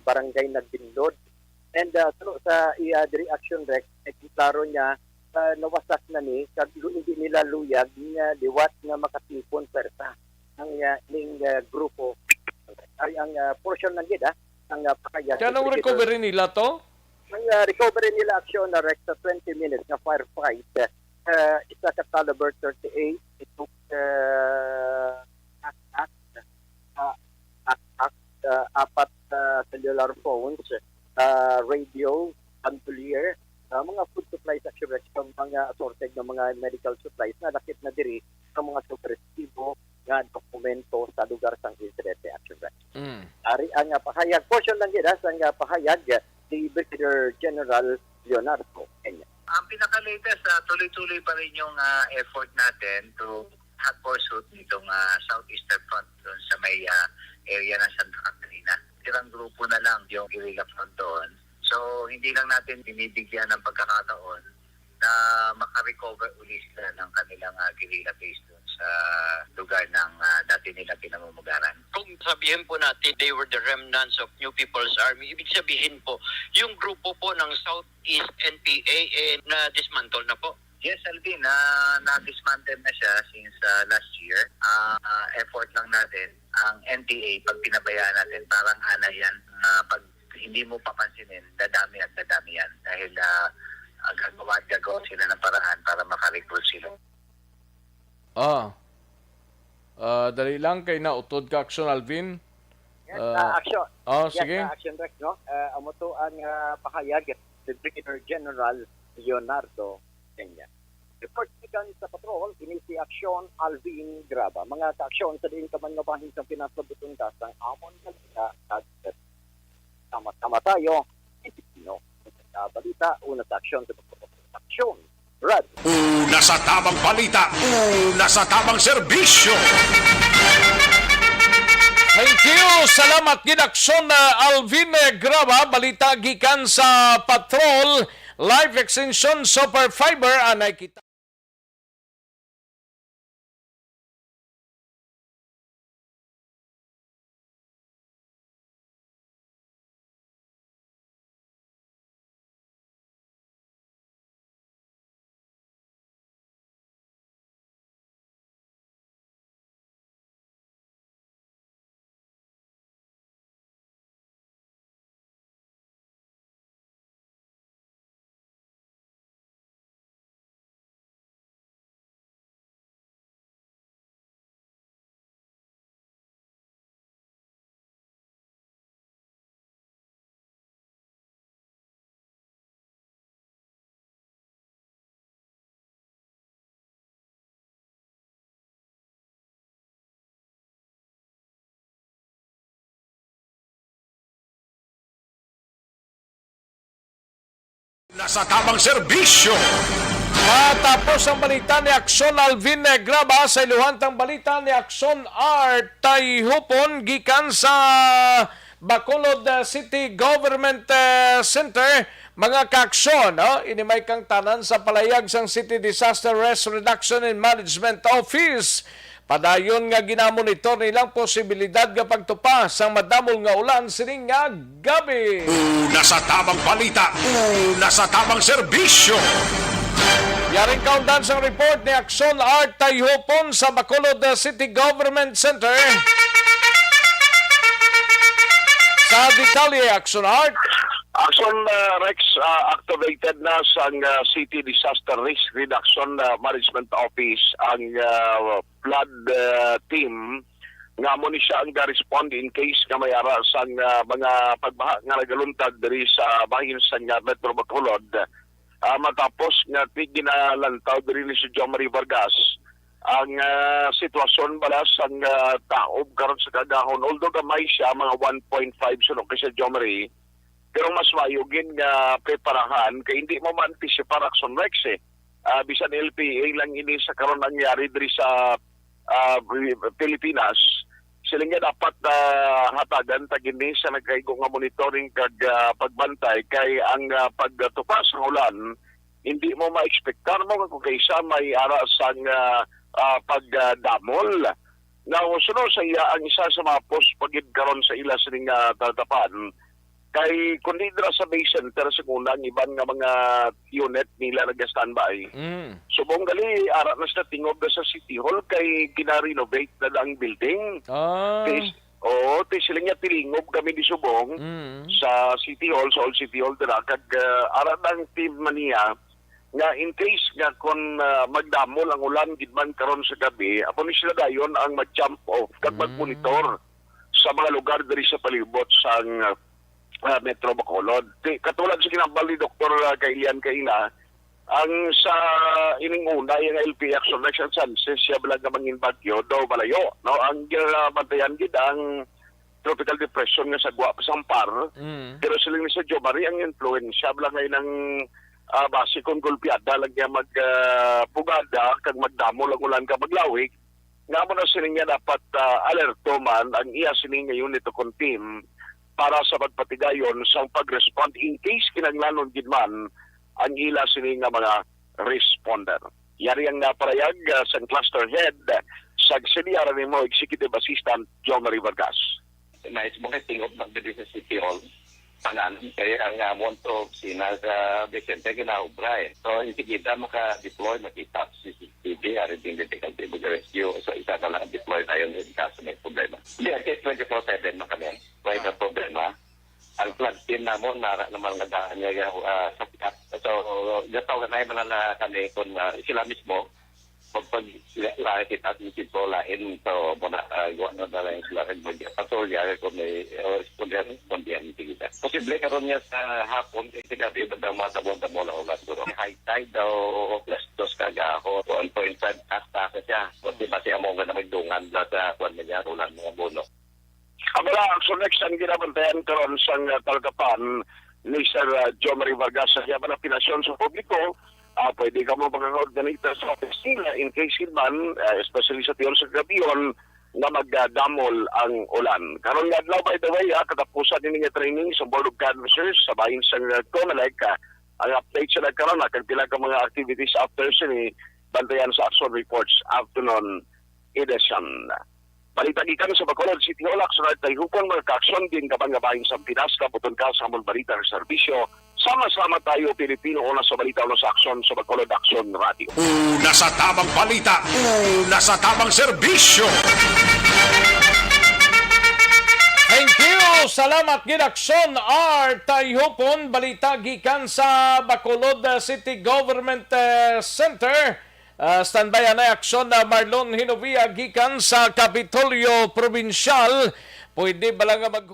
Barangay Nagbindod. And sa diri Action Rex, klaro niya, nawasak na ni, kag hindi nila luyag, nga diwat nga makatipon persa ang grupo. Ay, ang portion ng gida, ang pakayag. Kaya nang recovery nila to? Ang recovery nila Action Rex sa 20 minutes na firefight, isa ka caliber 38, ito apat cellular phones, radio, bandolier, mga food supplies at mga assorted ng mga medical supplies na lakit na diri sa mga supresibo nga dokumento sa lugar sang insidente action. Ari ang pahayag portion lang gid ang pahayag ni Brigadier General Leonardo Peña. Ang pinaka-latest, tuloy-tuloy pa rin yung effort natin to hot pursuit nitong Southeastern Front doon sa may area ng Santa Catalina. Tirang grupo na lang yung guerrilla front doon. So, hindi lang natin binibigyan ng pagkakataon na makarecover ulit sila ng kanilang guerrilla base doon sa lugar ng dati nila pinamumugaran. Kung sabihin po natin they were the remnants of New People's Army, ibig sabihin po, yung grupo po ng Southeast NPA na dismantle na po? Yes, Alvin, na-dismantle na siya since last year. Effort lang natin. Ang NPA, pag pinabayaan natin, parang ana yan. Pag hindi mo papansinin, dadami at dadami yan. Dahil gagawa sila ng paraan para makarecruit sila. Dali lang kay na utod ka action, Alvin. Yes, action. Sige. Yes, action Rex, no? Amo to ang pahayag si Brigadier General Leonardo Peña. Report ikan sa patrol, ini si Aksyon Alvin Graba. Mga ka-aksyon sa diin ka man nga bahin sa pinasabutong dasang amon nga at tama tayo. Pilipino. Sa balita, una sa aksyon sa aksyon. Rad. Una sa tamang balita, una sa tamang serbisyo. Thank you. Salamat gid aksyon na Alvin Graba. Balita gikan sa patrol. Live extension super fiber anay kita. Nasa tamang serbisyo. Matapos ang balita ni Aksyon Alvin Graba sa iluhantang balita ni Aksyon R. Tayhupon gikan sa Bacolod City Government Center. Mga kaaksyon, inimay kang tanan sa palayag sang City Disaster Risk Reduction and Management Office. Padayon nga ginamonitor nilang posibilidad nga pagtupa sang madamol nga ulan sining nga gabi. Una sa tamang balita, una sa tamang serbisyo. Yaring kaundan sa report ni Aksyon R. Tayhupon sa Bacolod City Government Center. Sa detalye, Aksyon R. Action Rex, activated na sa City Disaster Risk Reduction Management Office ang flood team nga mo ni siya ang respond in case nga may ara sa mga pagbaha nga nagaluntad diri sa bahin sa Metro Bacolod. Matapos nga ginalantaw diri ni si Jomari Vargas ang sitwasyon balas ang taob karon sa kagahon, although gamay siya mga 1.5 sunod kay sa Jomari, pero mas mayugin nga preparahan kay hindi mo ma-anticipate action Rex bisan LPA lang ini sa karon nangyari diri sa Pilipinas. Sila nga dapat hatagan tagini sa nagkaigo nga monitoring kag pagbantay kay ang pagtupas ng ulan hindi mo ma-expectar mo kung kaysa may ara sang pagdamol. Now, sunod sa iya ang isa sa mga post pagid karon sa ila sining tatapan kay kundi dira sa base center sa kunang iban nga mga unit nila nag-standby. Subong gali ara na sa tingob sa City Hall kay gina-renovate na ang building. Sila nga tilingob kami di subong sa City Hall, sa Old City Hall dira kag ara ng team maniya nga in case nga kon magdamol ang ulan gidman karon sa gabi, apo ni sila dayon ang mag-jump off kag mag-monitor sa mga lugar diri sa palibot sa Metro Bacolod. Katulad sa kinambal ni Dr. Kailian Kaila, ang sa ining una yung LP Action Action Chances siya balang nga mangin bagyo daw malayo. No? Ang bantayan gid ang tropical depression nga sa Gua Pasampar. Pero sila ni sa Jomari ang influence siya balang ngayon ng base kong gulpiada lagyan magpugada kag magdamo lang ulan ka maglawig. Nga mo na sila nga dapat alerto man ang iya sining nga unit o team para sa pagpatigayon sa pag-respond in case kinanglanon gid man ang ila sini nga mga responder. Yari ang naparayag sa cluster head sa Auxiliar ni mo Executive Assistant Jomari Vargas. Nice mo tingog magdiri sa City Hall. tanan kaya ang monto sina sa Vicente ginaubra eh. So insigida maka-deploy makita sa CCTV aring difficulty with the rescue. So isa na lang deploy tayo ng kaso may problema. Hindi, kasi 24/7 na kami. May na problema. Ang flood team namon nara naman nga daan niya sa pikat. So gataw na naman na kami kung sila mismo pag sila kita dito lain so muna gawa na lang sila rin patrolya kung may respondihan kita. Posible karon niya sa hapon kasi gabi ba daw matabon-tabon na ulas duro. High tide daw +2 kagaho 1.5 hasta siya. Kasi basi amo nga na magdungan sa kwan niya ulan mga bono. Abala, so next ang ginabantayan karon sa Talgapan ni Sir John Marie Vargas sa yaman ng pinasyon sa publiko. Pwede ka mo mag-coordinate sa office nila in case man, especially sa tiyon sa gabiyon, na magdamol ang ulan. Karon nga adlaw, by the way, katapusan din nga training sa Board of Canvassers sa bahin sa COMELEC. Ang update sila karon kagpila ka mga activities after sini bantayan sa action reports afternoon edition. Balitagikan sa Bacolod City Hall, sunod tayo hupon mga ka-action din kapag gabahin sa Pinas, kaputon ka sa among balita ng serbisyo. Sama-sama tayo, Pilipino, una sa balita o sa aksyon sa Bacolod Action Radio. Una sa tamang balita, una sa tamang serbisyo. Thank you! Salamat Ginaksyon R. Tayhupon, balita gikan sa Bacolod City Government Center. Standby na aksyon na Marlon Hinovia gikan sa Kapitolyo Provincial. Pwede ba lang mag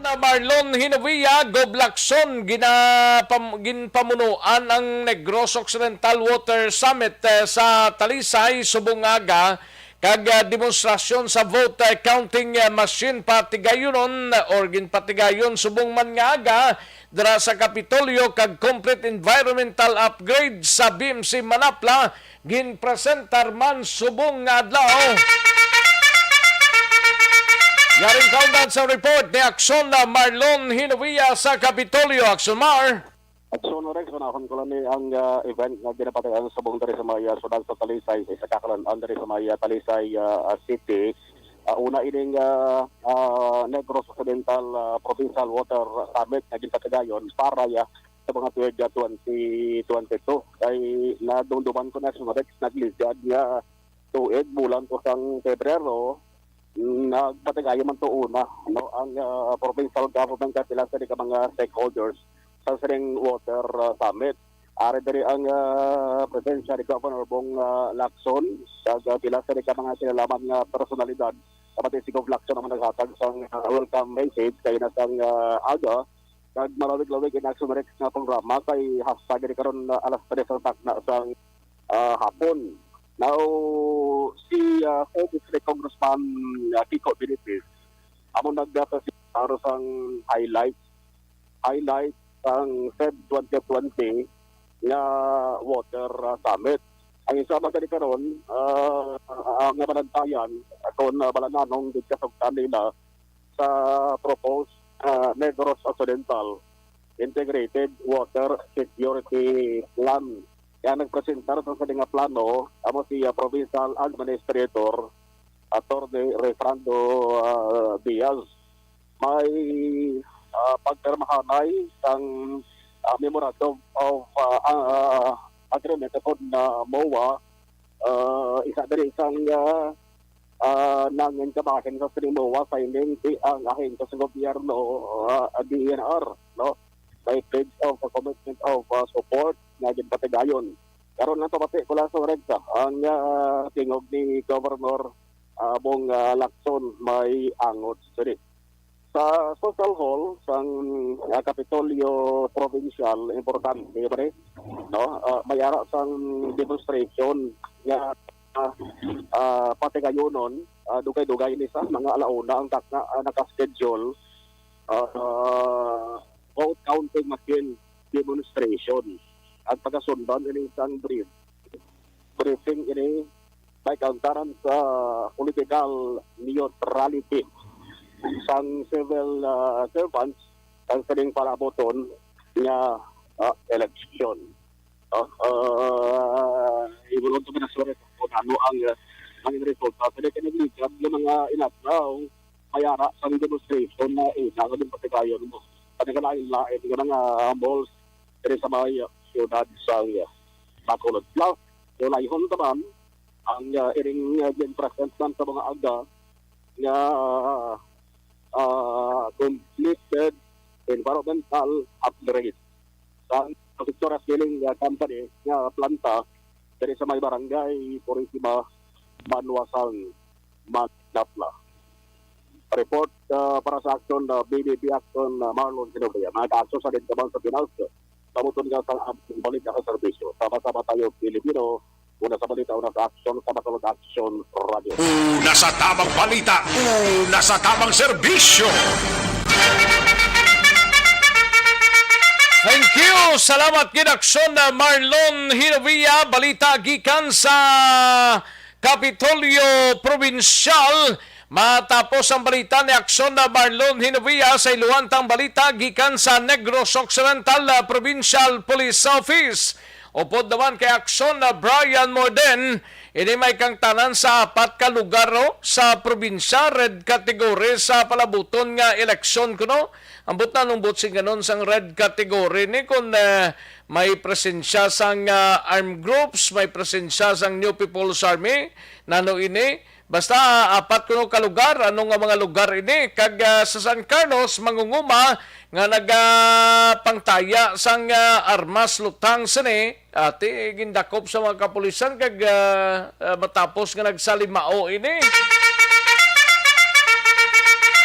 na Marlon Hinovia, Goblakson, ginpamunuan ang Negros Occidental Water Summit sa Talisay, Subungaga, kag demonstrasyon sa vote counting machine patigayonon or ginpatigayon subong man nga aga dira sa Kapitolyo kag complete environmental upgrade sa BMC Manapla ginpresentar man subong nga adlaw. Yaring kaundan sa report ni Aksyon na Marlon Hinovia sa Kapitolyo. Aksyon Mar. Aksyon Rex, panahon ko lang ang event na ginapatayan sa buong dari sa Maya, sunod sa Talisay, sa kakalan dari sa Maya, Talisay City. Una ining Negros Occidental Provincial Water Summit na ginapatayan para sa mga tuweg 2022. Kay nadumduman ko na sa Rex, naglisad nga tuweg bulan ko sang Pebrero, nagpatagaya man to una ang provincial government kapila sa mga stakeholders sa Sering Water Summit. Ari dari ang presensya ni Governor Bong Lacson kag pila sa ka mga sinalaman nga personalidad kapati si Gov Lacson ang naghatag sang welcome message kay nasang aga kag marawig-lawig in Action Rex nga programa kay hashtag ni karon alas 3 sa takna sang hapon. Now si Congressman Kiko Benitez amo nagdapasaro sang highlight ang Feb 2020 nga water summit. Ang isa man kani karon ang nabantayan kon balananong gidkasugtan nila sa proposed Negros Occidental Integrated Water Security Plan. Kaya nagpresentar sa nga plano amo si Provincial Administrator Atty. Refrando Diaz. May pagpermahanay sang memorandum of agreement upon MOA isa dari isang nangin kabahin sa sining MOA signing ang ahin sa gobyerno DNR no by pledge of commitment of support nga ginpatigayon karon nato pati kula sa Regsa ang tingog ni Governor Bong Lacson may angot sini sa social hall sang Kapitolyo Provincial importante pre no may ara sang demonstration nga patigayonon dugay-dugay ni sa mga alauna ang naka-schedule vote counting machine demonstration at pagasundan ini sang briefing ini may kauntaran sa political neutrality sang civil servants ang saling palaboton nga election. Ibulong ito minasuri kung ano ang resulta. Kasi kinagligat ng mga inatraw mayara sa demonstration na nga din patigayon mo. Panagalain-lain nga mga malls sa mga siyudad sa Bacolod. Plus, yung layhon naman ang iring present sa mga aga nga completed environmental upgrade sa Victoria Scaling Company nga planta dari sa may barangay Purisima, Banwasang, Manapla. Report para sa action BBB Action Marlon Sinobria. Mga kaso sa dintaman sa Pinas, samuton nga sa balik na serbisyo. Sama-sama tayo Pilipino, una sa balita, una sa action, sama-sama action radio. Una sa tamang balita, una sa tamang serbisyo. Thank you. Salamat gid aksyon na Marlon Hinovia, balita gikan sa Kapitolyo Provincial. Matapos ang balita ni aksyon na Marlon Hinovia sa iluwantang balita gikan sa Negros Occidental Provincial Police Office. Upod naman kay aksyon na Brian Morden, ini may kang tanan sa 4 ka lugar sa probinsya, red category sa palabuton nga eleksyon kuno. Ambot na nung butsing ganon sang red category ni kung may presensya sang armed groups, may presensya sang New People's Army, nano ini, basta 4 kuno ka lugar, anong nga mga lugar ini, kag sa San Carlos, mangunguma, nga nagpangtaya sang armas lutang sini, ati gindakop sa mga kapulisan, kag matapos nga nagsalimao ini.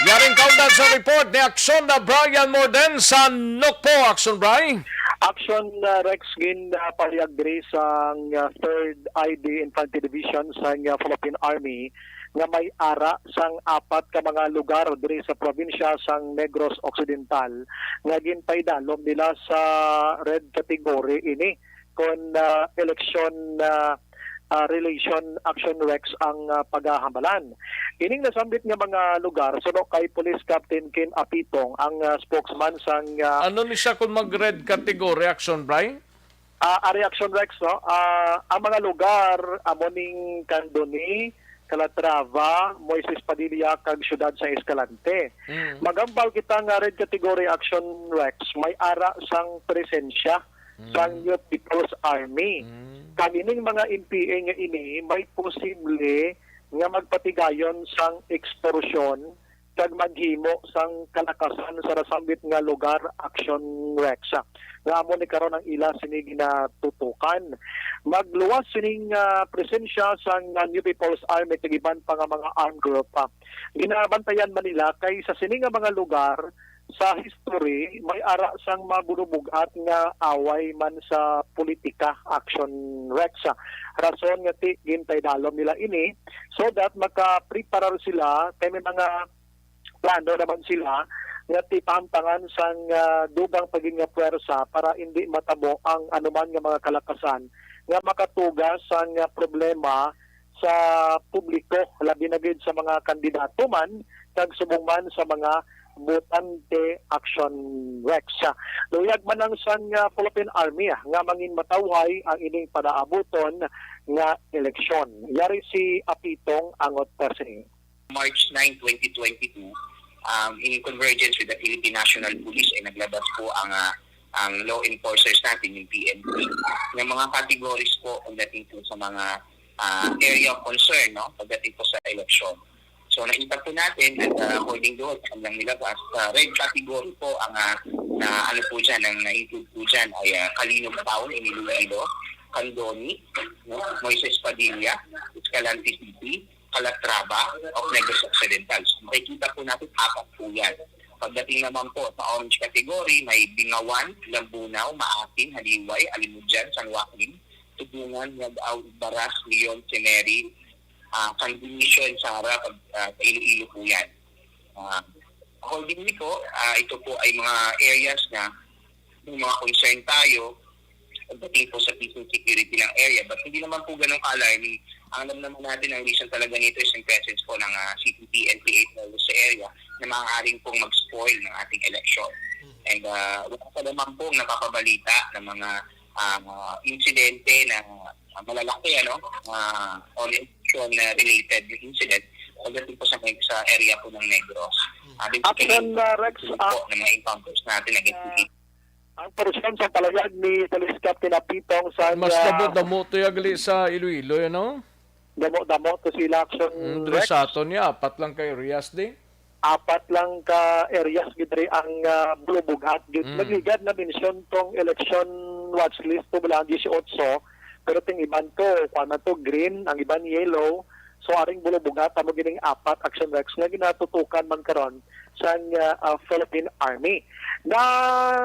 Yaring countdown sa report ni Action na Brian Morden sa Nokpo. Action, Brian. Action Rex Gin paliagri sa 3rd ID Infantry Division sa Philippine Army nga may ara sang 4 ka mga lugar diri sa probinsya sang Negros Occidental nga ginpaydalom nila sa red category ini kon election relation action Rex ang paghahambalan. Ining nasambit nga mga lugar suno kay Police Captain Kim Apitong ang spokesman sang ano ni siya kung mag-red category action, Brian? Reaction Rex no. Ang mga lugar amoning Candoni, Calatrava, Moises Padilla kag siyudad sa Escalante. Magambal kita nga red category action Rex may ara sang presensya sang New People's Army. Kanining mga NPA nga ini may posible nga magpatigayon sang extortion kag maghimo sang kalakasan sa nasambit nga lugar action Rexa. Nga amo ni karon ang ila sini ginatutukan. Magluwas sining presensya sang New People's Army kagiban pa nga mga armed group. Ginabantayan man nila kay sa sini nga mga lugar sa history may ara sang mabunubugat nga away man sa politika action Rexa. Rason nga ti gintay dalom nila ini so that maka-prepare sila kay may mga plano naman sila nga tipampangan sang dugang paging nga puwersa para hindi matabo ang anuman nga mga kalakasan nga makatugas sang problema sa publiko labi na gid sa mga kandidato man kag subong man sa mga botante action Rexa. Luyag man ang sang Philippine Army nga mangin matawhay ang ining padaabuton nga eleksyon. Yari si Apitong Angot Persing. March 9, 2022, in convergence with the Philippine National Police ay naglabas po ang law enforcers natin, yung PNP, ng mga categories po pagdating po sa mga area of concern, no? Pagdating po sa election. So nakita po natin at according doon sa kanilang nilabas, red category po ang ano po dyan, ang na-include po dyan ay Kalinog Town, Iloilo, Candoni, no? Moises Padilla, Escalante City, Calatrava of Negros Occidental. So, makikita po natin apat po yan. Pagdating naman po sa orange category, may Bingawan, Lambunaw, Maasin, Haliway, Alimudjan, San Joaquin, Tubungan, Nagaw, Baras, Leon, Teneri, Candinition, Sara, Iloilo po yan. Accordingly po, ito po ay mga areas na yung mga concern tayo pagdating po sa peace and security ng area. But hindi naman po ganun ka-alarming. Ang alam naman natin, ang reason talaga nito is yung presence po ng CPP and PA sa area na maaaring pong mag-spoil ng ating election. And wala pa naman pong napapabalita ng mga insidente na malalaki, on election-related incident pagdating po sa area po ng Negros. Action Rex, po ng mga encounters natin against ang porosyon sa palayag ni Police Captain Apitong sa Mas damo to yagali sa Iloilo, damo to sila action Rex. Sa aton niya, apat lang kay Rias di. Apat lang ka areas gidri ang bulubugat. Nagligad na mention tong election watch list to bilang 18. Pero ting iban to, kuan to green, ang iban yellow. So aring bulubugat amo gining apat action Rex nga ginatutukan man karon sa Philippine Army. Na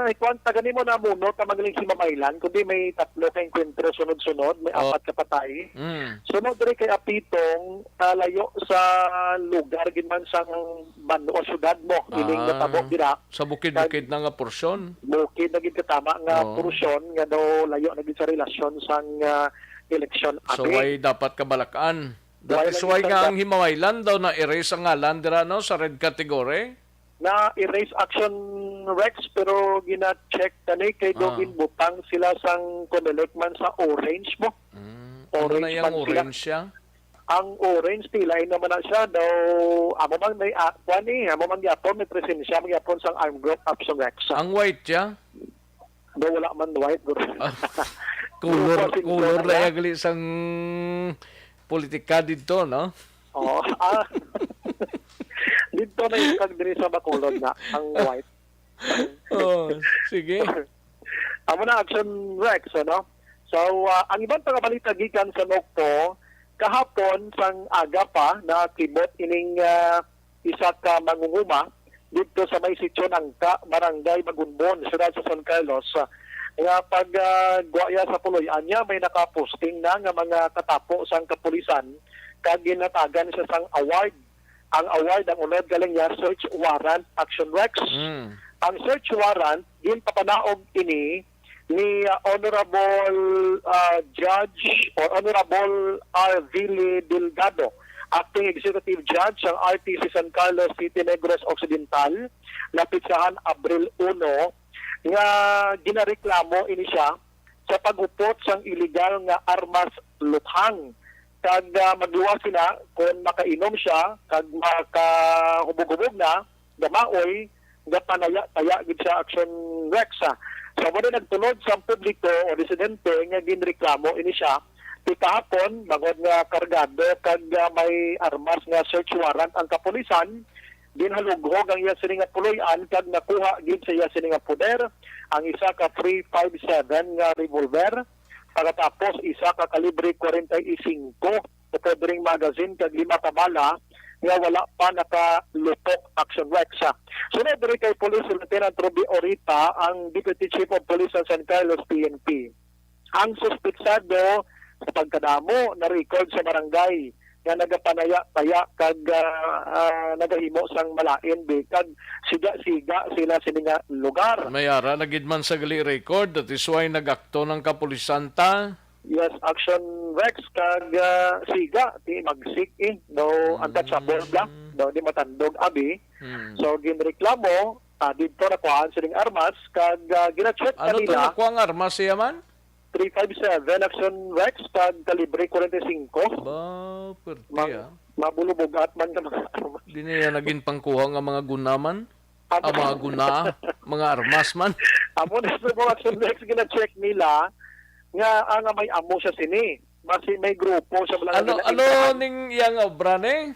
ikuan tagani mo na muno ta magaling si Mamaylan kundi may tatlo ka enkwentro sunod-sunod, may apat ka patay. Sunod diri kay Apitong layo sa lugar ginman sang bando o syudad mo ining natabo dira sa bukid-bukid na nga porsyon. Bukid na gid katama nga porsyon nga daw layo na gid sa relasyon sang election So ay dapat kabalakan. That is why nga ang Himamaylan daw na erase ang ngalan dira sa red category. Na erase action Rex pero gina-check tani kay Dogin butang sila sang Comelec man sa orange mo. Ano na yung orange siya? Ang orange tilay naman na siya daw amo man may amo man gyapon may presensya man gyapon sang armed group action Rex. Ang white siya? Daw wala man white group. Color na yagali sang politika dito, no? Oo. Dito na yung kagdiri sa bakulod na, ang white. Sige. Amo na action Rex, So, ang ibang balita gikan sa Nokpo, kahapon sang aga pa na kibot ining isa ka mangunguma dito sa may sitio ng Barangay Magunbon, siyudad sa San Carlos. Nga pag guwaya sa Puloy-an niya, may nakaposting na nga mga katapo sang kapulisan kag ginatagan siya sang award. Ang award ang unod galing niya search warrant action Rex. Ang search warrant ginpapanaog ini ni Honorable Judge or Honorable R. Ville Delgado, Acting Executive Judge ang RTC San Carlos City, Negros Occidental, napitsahan Abril 1 nga ginareklamo ini siya sa pagupot sang illegal nga armas luthang kag magluwas sila kung makainom siya kag makahubog-hubog na gamaoy nga panaya-taya gid sa action Rex. So mo nagtulod sa publiko o residente nga ginreklamo ini siya kahapon magod nga kargado kag may armas nga search warrant ang kapulisan ginhalughog ang iya sini nga puloy-an kag nakuha gid sa iya sini nga poder ang isa ka 357 nga revolver, pagkatapos isa ka kalibre 45 sa podring magazine kag 5 ka bala nga wala pa nakalutok action Rex. Sunod diri kay Police Lieutenant Ruby Orita, ang Deputy Chief of Police sa San Carlos PNP. Ang suspitsado sa pagkadamo na record sa barangay nga nagapanaya-taya kag nagahimo sang malain kag siga-siga sila sa nga lugar. Mayara nagidman sa gali record that is why nagakto ng kapulisanta. Yes, action Rex kag siga di magsik no untouchable black no di matandog abi. So ginreklamo dito na kuhaan siling armas kag gina-check Ano to kanila. nakuha ang armas siya man? 357 action Rex kag kalibre 45. Ba, perti Mabulubugat man ka mga armas. Di niya naging pangkuha nga mga gunaman? Ang mga guna, mga armas man? Amo na sa mga action Rex gina-check nila nga nga may amo siya sini. Basi may grupo sa mga Ano ning yang obra ne?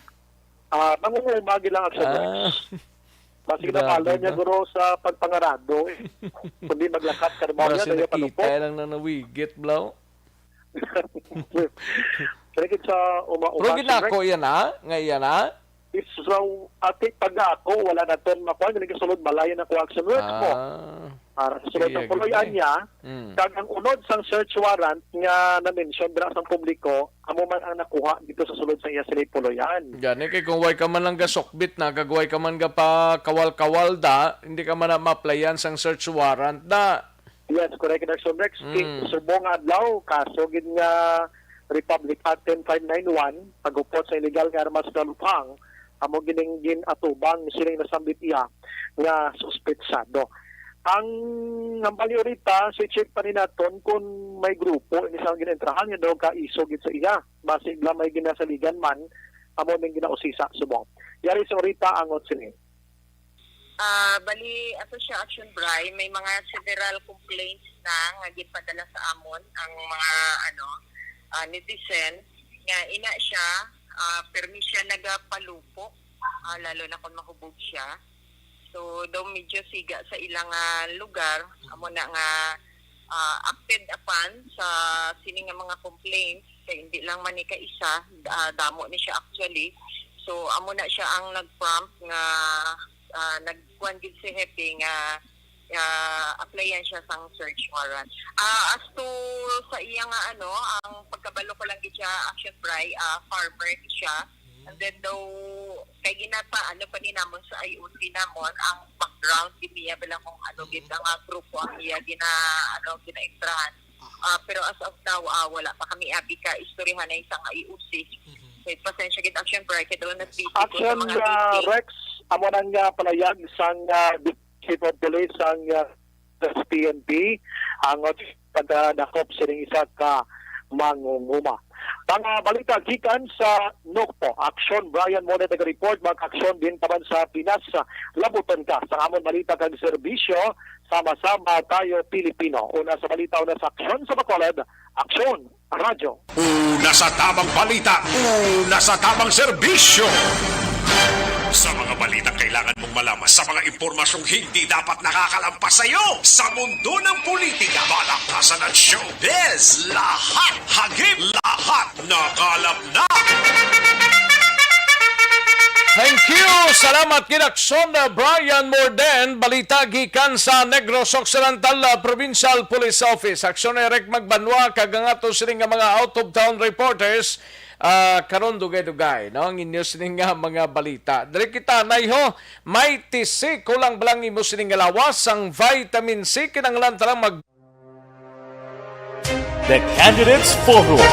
Nangungumagi lang action Rex. Basi kinapalo niya guro sa pagpangarado kundi maglakat ka naman Basi niya nakita lang na nawigit blaw. Kaya sa Pero ginako yan ngayon So, ati pag ako, wala na ito makuha. Hindi kasulod malayan na kuha action Rex mo. Para sa sulod ng puloyan niya, kag ang unod sang search warrant nga na-mention dira sang publiko, amo man ang nakuha dito sa sulod sa iya sila puloyan. Gani kay kung way ka man lang gasokbit na, kagway ka man ga pa kawal-kawal da, hindi ka man na ma-applyan sang search warrant da. Yes, correct. Action Rex, subong adlaw, kaso gid nga Republic Act 10591, pagupot sa illegal nga armas na lupang, amo gininggin atubang silang nasambit iya nga suspetsado. Ang balyorita si Chief pa ni naton kung may grupo inisang ginentrahan nga daw ka isogit sa iya base la may ginasaligan man amo ning ginausisa subong. Yari sa orita angot sini. Bali ato siya action Bray, may mga several complaints na nga gipadala sa amon ang mga netizen nga ina siya permi siya nagapalupo lalo na kung mahubog siya. So daw medyo siga sa ilang lugar amo na nga acted upon sa sining nga mga complaints kay hindi lang man ni kaisa damo ni siya actually. So amo na siya ang nag-prompt nga nagkuan gid si Happy nga applyan siya sang search warrant. As to sa iya nga ang pagkabalo ko lang gid siya action Bray, farmer siya. And then daw kay ginapa pa ni namon sa IOC namon ang background niya bilang kung gid ang grupo ang iya ginaekstrahan. Pero as of now wala pa kami abi ka istoryahan na isang IOC. Kay pasensya gid action Bray kay daw nag-video ko sa mga Rex amo nang palayag sang Chief of Police ang PNP ang pagdakop sining isa ka mangunguma. Mga balita gikan sa NOCPO, Action Brian Mone taga-report, mag-aksyon din taban sa Pinas. Labuton ka sa amon balita kag serbisyo, sama-sama tayo Pilipino. Una sa balita, una sa aksyon sa Bacolod, Aksyon Radyo. Una sa tamang balita, una sa tamang serbisyo. Sa mga balitang kailangan mong malaman, sa mga impormasyong hindi dapat nakakalampas sa iyo, sa mundo ng politika, balakasan at showbiz, lahat hagip, lahat nakalap na. Thank you! Salamat kinaksyon na Brian Morden, balita gikan sa Negros Occidental Provincial Police Office. Aksyon Eric Magbanwa, kagangato sining nga mga out-of-town reporters, karon dugay-dugay, no? Ang inyo sining nga mga balita. Dari kita, nayho, may tisi, kulang balang imo sining nga lawas, ang vitamin C, kinanglan talang mag... The Candidates Forum.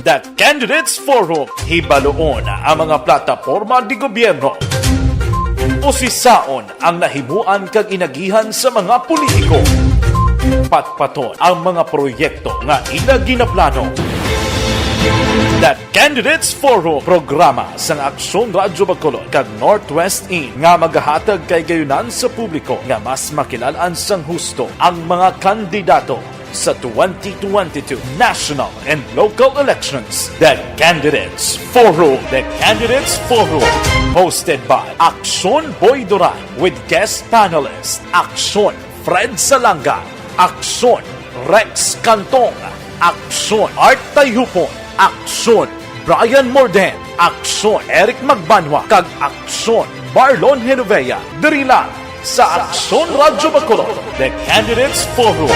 The Candidates Forum, hibaloon ang mga plataporma di gobyerno. Usisaon ang nahimuan kag inagihan sa mga politiko. Patpaton ang mga proyekto nga ila ginaplano. The Candidates Forum, programa sang Aksyon Radyo Bacolod kag Northwest In nga magahatag kay gayunan sa publiko nga mas makilalan sang husto ang mga kandidato sa 2022 national and local elections. The Candidates Forum. The Candidates Forum. Hosted by Aksyon Boy Duran with guest panelists Aksyon Fred Salanga, Aksyon Rex Cantong, Aksyon Art Tayhupon, Aksyon Brian Morden, Aksyon Eric Magbanwa, kag Aksyon Marlon Genovea. Diri lang sa Aksyon Radyo Bacolod, The Candidates Forum.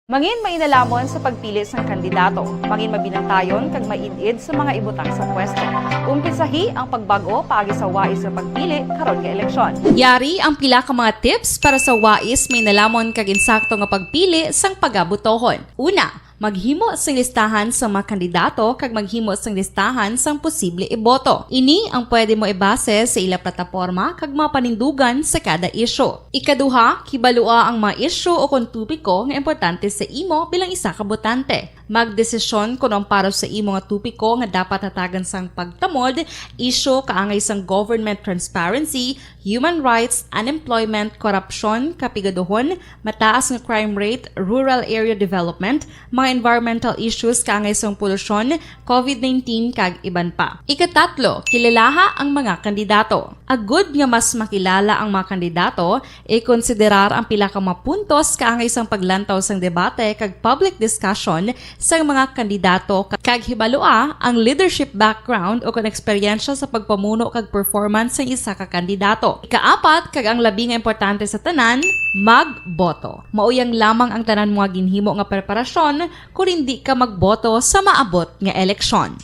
Mangin mainalamon sa pagpili ng kandidato, mangin mabinantayon kag mainid sa mga ibutang sa pwesto. Umpisahi ang pagbago paagi sa wais sa pagpili karon nga eleksyon. Yari ang pila ka mga tips para sa wais may nalamon kag insakto nga pagpili sang pagabutohon. Una, maghimo sang listahan sa mga kandidato kag maghimo sang listahan sang posible iboto. Ini ang pwede mo ibase sa ila plataporma kag mga panindugan sa kada isyu. Ikaduha, kibalua ang mga isyu o kung tupiko nga importante sa imo bilang isa ka botante. Magdesisyon kung ang para sa imo nga tupiko nga dapat hatagan sang pagtamod, isyu kaangay sang government transparency, human rights, unemployment, korupsyon, kapigaduhon, mataas nga crime rate, rural area development, mga environmental issues kaangay sang polusyon, COVID-19 kag iban pa. Ikatatlo, kilalaha ang mga kandidato. Agud nga mas makilala ang mga kandidato, i-konsiderar ang pila ka mga puntos kaangay sang paglantaw sang debate kag public discussion sa mga kandidato kag hibalua ang leadership background o kung eksperyensya sa pagpamuno kag performance sa isa ka kandidato. Ikaapat, kag ang labi nga importante sa tanan, magboto. Mauyang lamang ang tanan mga ginhimo nga preparasyon kung hindi ka magboto sa maabot nga eleksyon.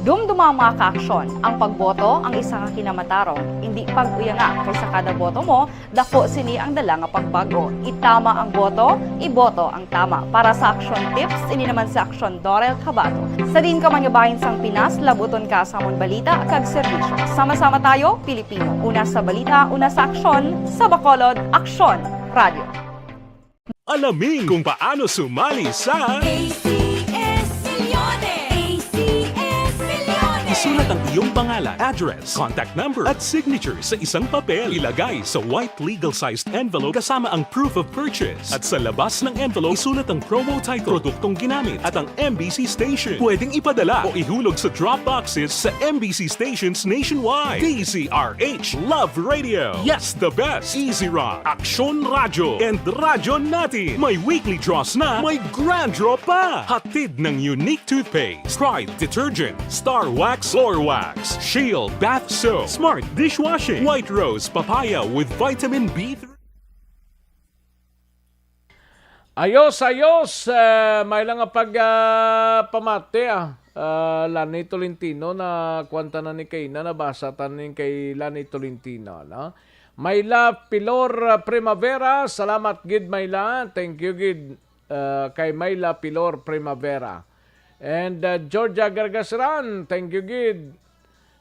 Dumduma ang mga kaaksyon, ang pagboto ang isa ka kinamatarong, hindi pag-uyanga kaysa kada boto mo, dako sini ang dala nga pagbago. Itama ang boto, iboto ang tama. Para sa action tips, ini naman sa Aksyon Dorel Cabato. Sa din ka manyabahin sang Pinas, labuton ka sa amon balita kag serbisyo. Sama-sama tayo, Pilipino. Una sa balita, una sa aksyon, sa Bacolod, Aksyon Radio. Alamin kung paano sumali sa isulat ang iyong pangalan, address, contact number at signature sa isang papel. Ilagay sa white legal-sized envelope kasama ang proof of purchase. At sa labas ng envelope, isulat ang promo title, produktong ginamit at ang MBC station. Pwedeng ipadala o ihulog sa drop boxes sa MBC stations nationwide. DZRH Love Radio. Yes, the best. Easy Rock, Aksyon Radyo, and Radyo Natin. May weekly draws na, may grand draw pa. Hatid ng unique toothpaste, Pride Detergent, Star Wax Floor Wax, Shield Bath Soap, Smart Dishwashing, White Rose Papaya with Vitamin B3. Ayos, may lang nga pamate Lani Tolentino na kwanta na ni Kayna, nabasa tanin kay Lani Tolentino. No? Mayla Pilor Primavera, salamat gid Mayla, thank you gid kay Mayla Pilor Primavera. And Georgia Gargasran, thank you gid.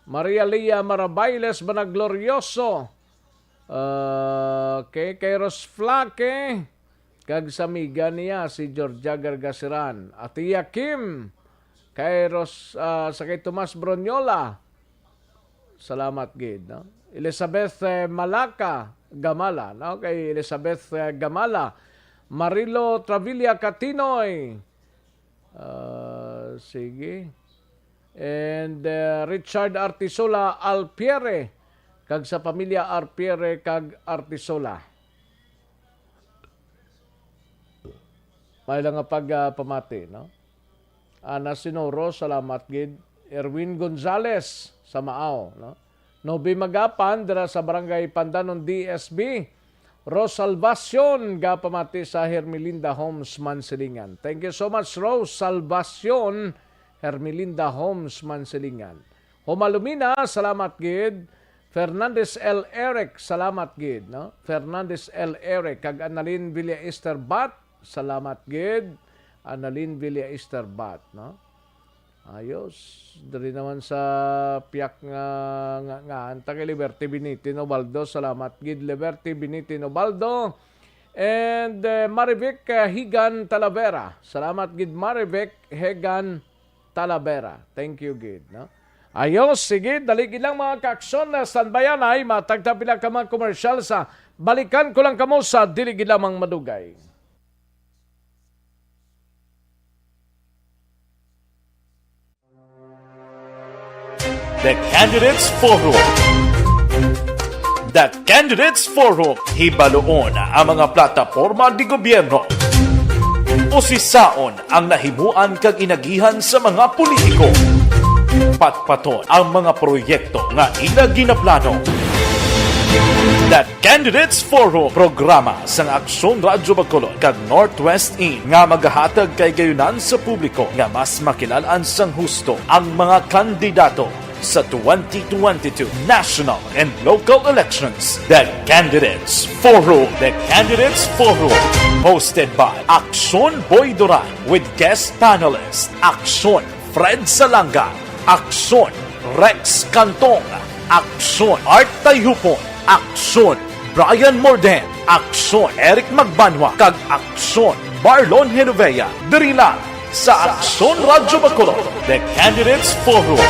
Maria Lia Marabailes Banaglorioso. Kay Ros Flaque, kag samiga niya si Georgia Gargasran. At Tia Kim, kay sa kay Tomas Bronyola. Salamat gid, no? Elizabeth Malaka Gamala, no? Kay Elizabeth Gamala. Marilo Travilla Catinoy. Sige. And Richard Artisola Alpiere, kag sa pamilya Alpiere kag Artisola. May lang nga pamati, no? Ana Sinoro, salamat gid. Erwin Gonzales sa Maaw, no? Nobi Magapan dira sa Barangay Pandanon DSB. Rose Salvacion, gapamati sa Hermelinda Homes, Mansilingan. Thank you so much, Rose Salvacion, Hermelinda Homes, Mansilingan. Humalumina, salamat gid. Fernandez L. Eric, salamat gid. No? Fernandez L. Eric, kag Annalyn Villa Esterbat, salamat gid. Annalyn Villa Esterbat. No? Ayos. Dari naman sa piyak nga anta kay Liberty Beniti Nobaldo. Salamat gid Liberty Beniti Nobaldo. And Marivic Higan Talavera. Salamat gid Marivic Higan Talavera. Thank you gid, no? Ayos, sige, daligid lang mga kaaksyon na standbayan ay matagtapila ka mga komersyal sa balikan ko lang kamo sa diligid lamang madugay. The Candidates Forum. The Candidates Forum, hibaloon ang mga plataporma di gobyerno. Usisaon ang nahimuan kag inagihan sa mga politiko. Patpaton ang mga proyekto nga ila ginaplano. The Candidates Forum, programa sang Aksyon Radyo Bacolod kag Northwest In nga magahatag kay gayunan sa publiko nga mas makilalaan sang husto ang mga kandidato sa 2022 national and local elections. The Candidates Forum. The Candidates Forum, hosted by Aksyon Boy Duran with guest panelist Aksyon Fred Salanga, Aksyon Rex Cantong, Aksyon Art Tayhupon, Aksyon Brian Morden, Aksyon Eric Magbanwa, kag Aksyon Marlon Genovea. Diri lang sa Aksyon Radyo Bacolod. The Candidates Forum.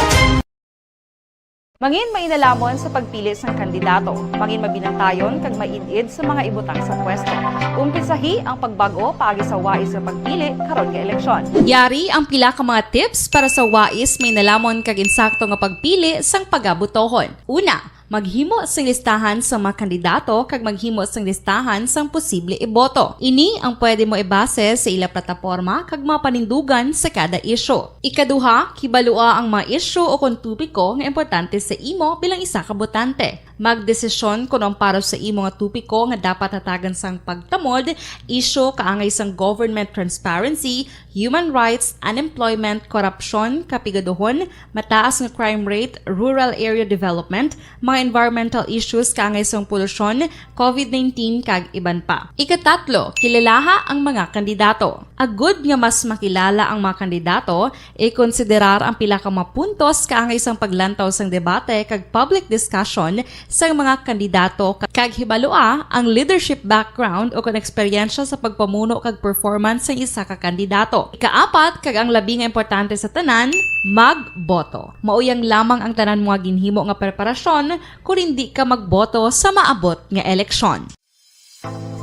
Mangin mainalamon sa pagpili sang kandidato, mangin mabinantayon kag mainid sa mga ibutang sa pwesto. Umpisahi ang pagbago paagi sa wais sa pagpili karon nga eleksyon. Yari ang pila ka mga tips para sa wais may nalamon kag insakto nga pagpili sang pagabutohon. Una, maghimo sang listahan sa mga kandidato kag maghimo sang listahan sang posible iboto. Ini ang pwede mo ibase sa ila plataporma kag mga panindugan sa kada isyu. Ikaduha, kibalua ang mga isyu o kung tupiko nga importante sa imo bilang isa ka botante. Magdesisyon kung ang para sa imo nga tupiko nga dapat hatagan sang pagtamod, isyu kaangay sang government transparency, human rights, unemployment, korupsyon, kapigaduhon, mataas nga crime rate, rural area development, mga environmental issues kaangay sang polusyon, COVID-19 kag iban pa. Ikatatlo, kilalaha ang mga kandidato. Agud nga mas makilala ang mga kandidato, i-konsiderar ang pila ka mga puntos kaangay sang paglantaw sang debate kag public discussion sa mga kandidato kag hibalua ang leadership background o kung eksperyensya sa pagpamuno kag performance sa isa ka kandidato. Ikaapat, kag ang labi nga importante sa tanan, magboto. Mauyang lamang ang tanan mga ginhimo nga preparasyon kung hindi ka magboto sa maabot nga eleksyon.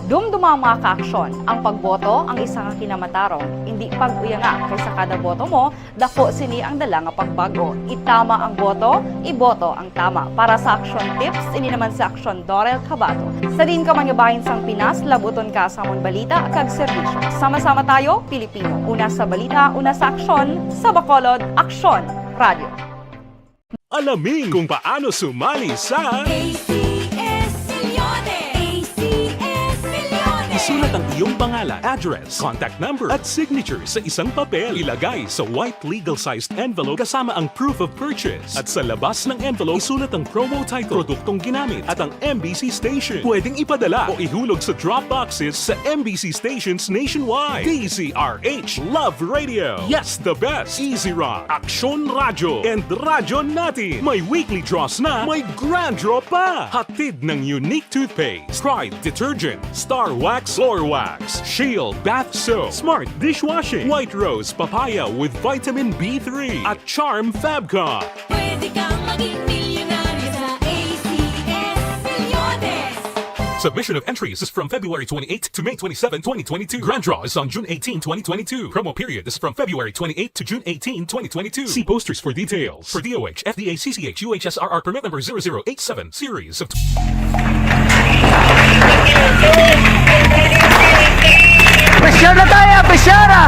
Dumduma mga kaaksyon, ang pagboto ang isa nga kinamatarong, hindi pag-uyanga kaysa kada boto mo, dako sini ang dala nga pagbago. Itama ang boto, iboto ang tama. Para sa action tips, ini naman sa Aksyon Dorel Cabato. Sa din ka manyabahin sang Pinas, labuton ka sa amon balita kag serbisyo. Sama-sama tayo, Pilipino. Una sa balita, una sa aksyon, sa Bacolod, Aksyon Radio. Alamin kung paano sumali sa isulat ang iyong pangalan, address, contact number at signature sa isang papel. Ilagay sa white legal-sized envelope kasama ang proof of purchase. At sa labas ng envelope, isulat ang promo title, produktong ginamit at ang MBC station. Pwedeng ipadala o ihulog sa drop boxes sa MBC stations nationwide. DZRH Love Radio. Yes, the best. Easy Rock, Aksyon Radyo, and Radyo Natin. May weekly draws na, may grand draw pa. Hatid ng unique toothpaste, Pride Detergent, Star Wax Floor Wax, Shield Bath Soap, Smart Dishwashing, White Rose Papaya with Vitamin B3 at Charm Fabcon. Pwede kang maging milyonaryo sa ACS Milyones. Submission of entries is from February 28 to May 27, 2022. Grand draw is on June 18, 2022. Promo period is from February 28 to June 18, 2022. See posters for details. For DOH, FDA, CCH, UHSRR permit number 0087, series of... Pressure na tayo! Pressure na!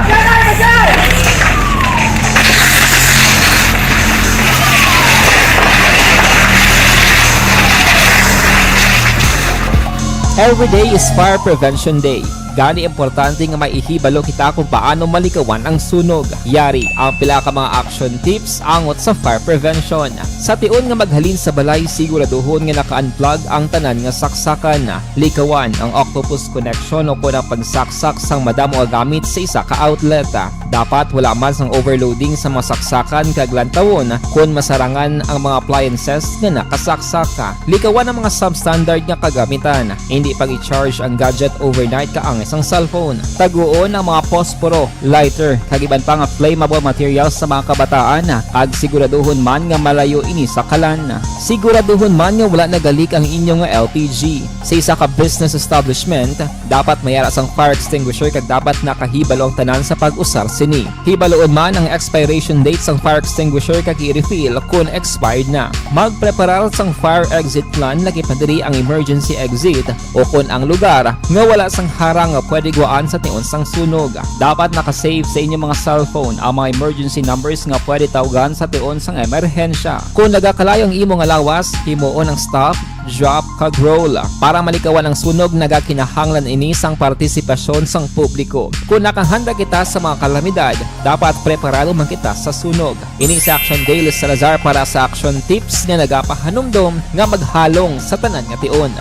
Every day is Fire Prevention Day. Gani importante nga maihibalo kita kung paano malikawan ang sunog. Yari ang pila ka mga action tips angot sa fire prevention. Sa tiun nga maghalin sa balay, siguraduhon nga naka-unplug ang tanan nga saksakan. Likawan ang octopus connection o kung ang pagsaksak sang madamo nga gamit sa isa ka outlet. Dapat wala man sang overloading sa mga saksakan kag lantawon kung masarangan ang mga appliances nga nakasaksak. Likawan ang mga substandard nga kagamitan. Hindi pag i-charge ang gadget overnight kaangay isang cellphone. Taguon ang mga posporo, lighter, kag iban pa nga flammable materials sa mga kabataan ag siguraduhon man nga malayo ini sa kalan. Siguraduhon man nga wala nagalik ang inyong nga LPG. Sa isa ka business establishment, dapat mayara sang fire extinguisher kag dapat nakahibalo ang tanan sa pag-usar sini. Hibaloon man ang expiration date sang fire extinguisher kag i-refill kung expired na. Magpreparar sang fire exit plan lagi padiri ang emergency exit o kung ang lugar nga wala sang harang nga pwede guaan sa tion sang sunog. Dapat nakasave sa inyong mga cellphone ang mga emergency numbers nga pwede tawagan sa tion sang emerhensya. Kung nagakalayo ang imong lawas, himuon ang stop, drop, kag roll para malikawan ang sunog nagakinahanglan ini sang partisipasyon sang publiko. Kung nakahanda kita sa mga kalamidad, dapat preparado man kita sa sunog. Ini sa Action Daily Salazar para sa action tips nga nagapahanumdom nga maghalong sa tanan nga tion.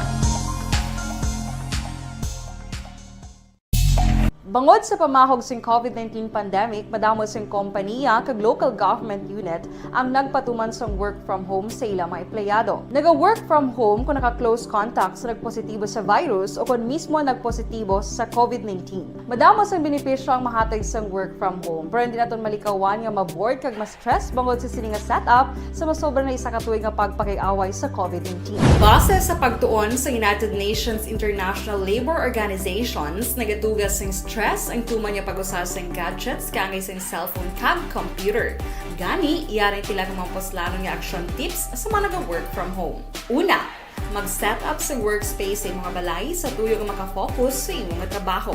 Bangod sa pamahog sing COVID-19 pandemic, madamo sing kompanya kag local government unit ang nagpatuman sang work from home sa ilang mga empleyado. Naga-work from home kung naka-close contact sa nagpositibo sa virus o kung mismo nagpositibo sa COVID-19. Madamo sang benepisyo ang mahatag sang work from home, pero hindi naton malikawan nga maboard kag ma-stress bangod sa sini nga setup sa masobra na isa ka tuig nga pagpakiaway sa COVID-19. Base sa pagtuon sa United Nations International Labour Organizations, nagatugas sing stress ang tuman niya pag-usar sa gadgets kangay sa cellphone kag computer. Gani, iyarin tila ng mga poslanon nga action tips sa mga nag-work from home. Una, mag-set up sa workspace sa mga balay sa tuyo nga makafocus sa imong trabaho.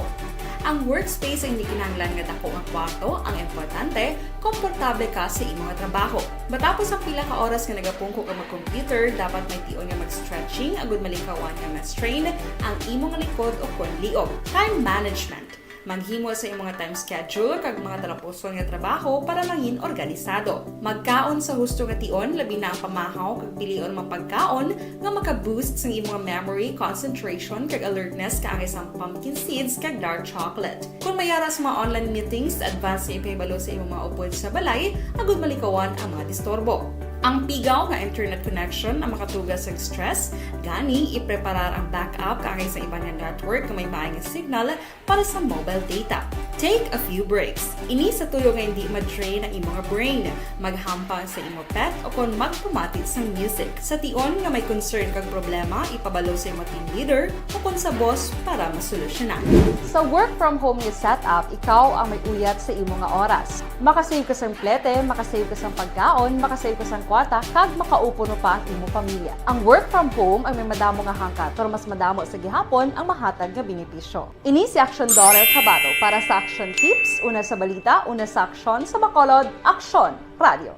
Ang workspace ay hindi kinahanglan nga dako nga kwarto, ang importante, komportable ka sa imong trabaho. Matapos ang pila ka oras nga nagapungko ka mag-computer, dapat may tion nga mag-stretching agud malikawan nga ma-strain ang imong likod o kon liog. Time management. Maghimo sa imong time schedule kag mga talapuson nga trabaho para mangin organisado. Magkaon sa husto nga tion, labi na ang pamahaw kag pilion mga pagkaon nga maka-boost sa imong memory, concentration kag alertness kaangay sa pumpkin seeds kag dark chocolate. Kung mayara sa mga online meetings, advance sa ipahibalo sa imong mga upod sa balay, agud malikawan ang mga disturbo. Ang pigaw nga internet connection ang makatugas sa stress, gani ipreparar ang backup kaangay sa ibang network na may maayong signal para sa mobile data. Take a few breaks. Ini sa tuyo nga hindi ma-drain ang imong brain, maghampang sa imong pet o kung magpumatit sa music. Sa tion nga may concern kag problema, ipabalo sa imong team leader o kung sa boss para masolusyonan. Sa work from home nga setup, ikaw ang may uyat sa imong nga oras. Makasave ka sa plete, makasave ka sa pagkaon, makasave ka sa kwarta, kag makaupo no pa ang imong pamilya. Ang work from home ay may madamo nga hangkat, pero mas madamo sa gihapon ang mahatag nga benepisyo. Ini si Action Daughter Cabato para sa Action Tips, una sa balita, una sa aksyon, sa Bacolod, Aksyon Radio.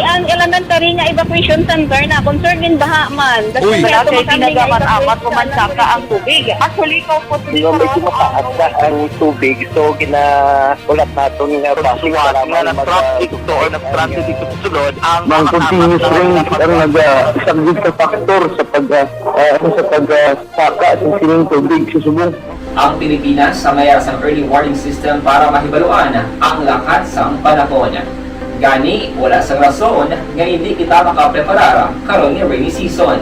Ang elementary nga evacuation center na concern din baha man. Uy, kasi tinagaman amat kumansaka ang tubig. Actually, ko po Di ba medyo mataas ang tubig, so ginaulat natin nga pasiwat nga na-traffic to or na-traffic dito sa sulod ang mga continuous rain ang nag-isang sa factor sa pagsaka sa sining tubig sa subong. Ang Pilipinas sa mayara sa early warning system para mahibaluan ang lakat sa panahon. Gani, wala sa rason nga hindi kita makapreparara karon ni rainy season.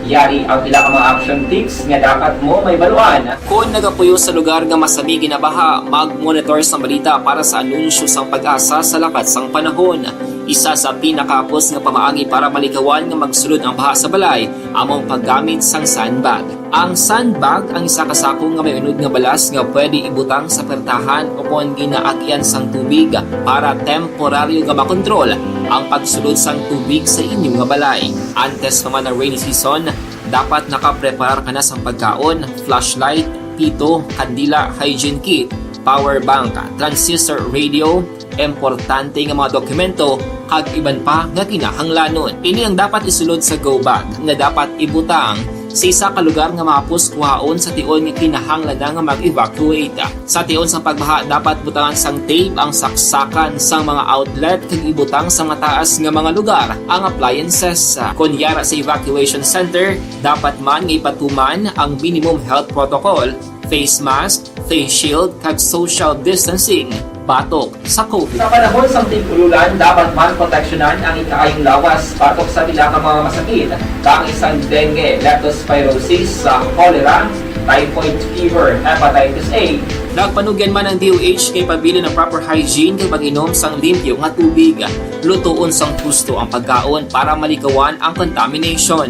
Yari ang pila ka mga action tips nga dapat mo may baluan. Kung nagapuyo sa lugar nga masabi ginabaha, mag-monitor sa balita para sa anunsyo sang pag-asa sa lakat sang panahon. Isa sa pinakapos nga pamaagi para malikawan nga magsulod ang baha sa balay, among paggamit sang sandbag. Ang sandbag ang isa kasako nga may unod nga balas nga pwede ibutang sa pertahan o kung ginaagyan sang tubig para temporaryo nga makontrol ang pagsulod sang tubig sa inyong nga balay. Antes naman ng rainy season, dapat nakapreparar ka na sa pagkaon, flashlight, pito, kandila, hygiene kit, power bank, transistor radio, importante nga mga dokumento kag iban pa nga kinahanglanon. Ini ang dapat isulod sa go bag nga dapat ibutang sa isa ka lugar nga mapus kuhaon sa tion nga kinahanglan nga mag-evacuate. Sa tion sa pagbaha dapat butangan sang tape ang saksakan sang mga outlet kag ibutang sa mataas nga mga lugar ang appliances. Kung yara sa evacuation center, dapat man nga ipatuman ang minimum health protocol, face mask, face shield kag social distancing. batok sa COVID. Sa panahon sa tig-ululan, dapat man proteksyonan ang ikaayong lawas batok sa pila ka mga masakit, kang isang dengue, leptospirosis, cholera, typhoid fever, hepatitis A. Nagpanugyan man ang DOH kay pabili ng proper hygiene kay pag-inom sang limpyo nga tubig. Lutuon sang husto ang pagkaon para malikawan ang contamination.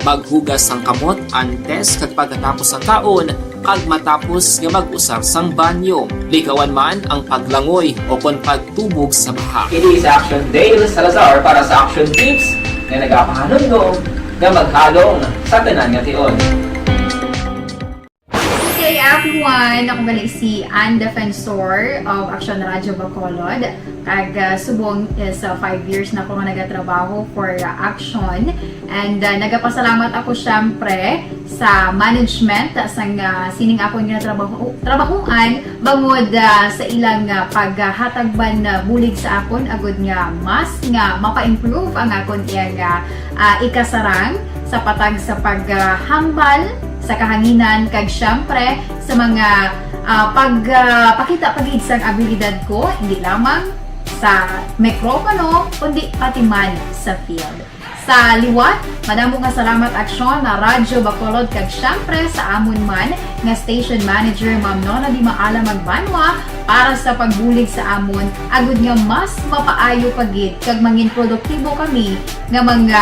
Maghugas sang kamot antes kag pagkatapos ang kaon kag matapos nga mag-usar sang banyo. Likawan man ang paglangoy o kon pagtubog sa baha. Kini sa Action Dale Salazar para sa Action Tips nga nagapahanundong nga maghalong sa tanan nga tion. Hey everyone! Ako balik si Ann Defensor of Action Radio Bacolod. Kag subong is 5 years na ako nga nagatrabaho for Action. And nagapasalamat ako syempre sa management sang sining ako nga trabahuan bangod sa ilang paghatagban bulig sa akon agud nga mas nga mapa-improve ang akon iyang ikasarang sa patag sa paghambal sa kahanginan kag syempre sa mga pagpakita pagid sang abilidad ko hindi lamang sa mikropono kundi pati man sa field. Sa liwat, madamo nga salamat Aksyon na Radyo Bacolod kag syempre sa amon man nga station manager Ma'am Nona Di Maala Magbanwa para sa pagbulig sa amon agud nga mas mapaayo pagid kag mangin produktibo kami nga mga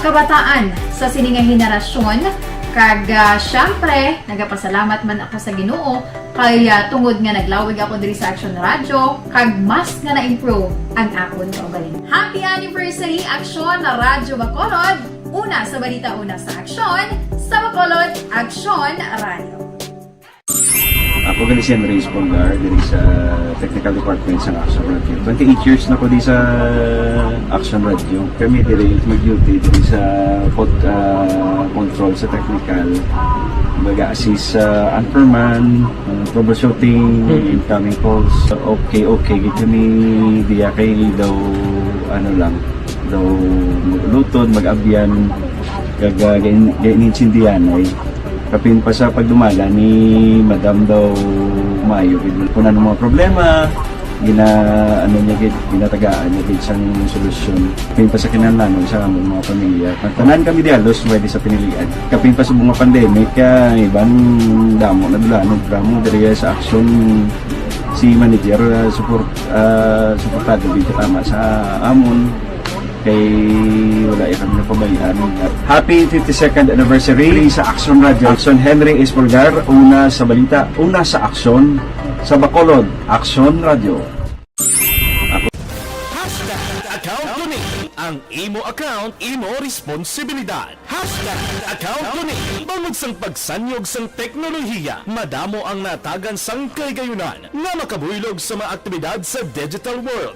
kabataan sa sininga henerasyon. Kag syempre, nagapasalamat man ako sa Ginoo kay tungod nga naglawig ako diri sa Action Radio kag mas nga na-improve ang akon kaugalingon. Happy anniversary Action na Radyo Bacolod! Una sa balita, una sa Action, sa Bacolod, Action Radio. Ako gali si Henry Espolgar diri sa Technical Department sa Action Radio. 28 years na ko di sa Action Radio. Kami diri mag-duty diri sa control sa technical. Mag-assist sa anchorman, troubleshooting, incoming calls. Okay. Gid kami diya kay daw daw maglutod, mag-abyan, ganinsindihan ay kapin pa sa pagdumala ni Madam daw Mayo kuna ng mga problema ginatagaan niya gid sang solusyon kapin pa sa kinahanglan sa among mga pamilya tanan kami di halos pwede sa pinilian kapin pa sa mga pandemic ibang damo na dulanon dramo diri sa Action si manager suportado dito tama sa amon kay wala kami napabayaan. Happy 52nd anniversary sa Action Radio. Action Henry Espolgar, una sa balita, una sa Action, sa Bacolod, Action Radio. Account ko ni ang imo account, imo responsibilidad. Account ko ni bangod sang pagsanyog sang teknolohiya, madamo ang natagan sang kaygayunan nga makabuylog sa mga aktibidad sa digital world.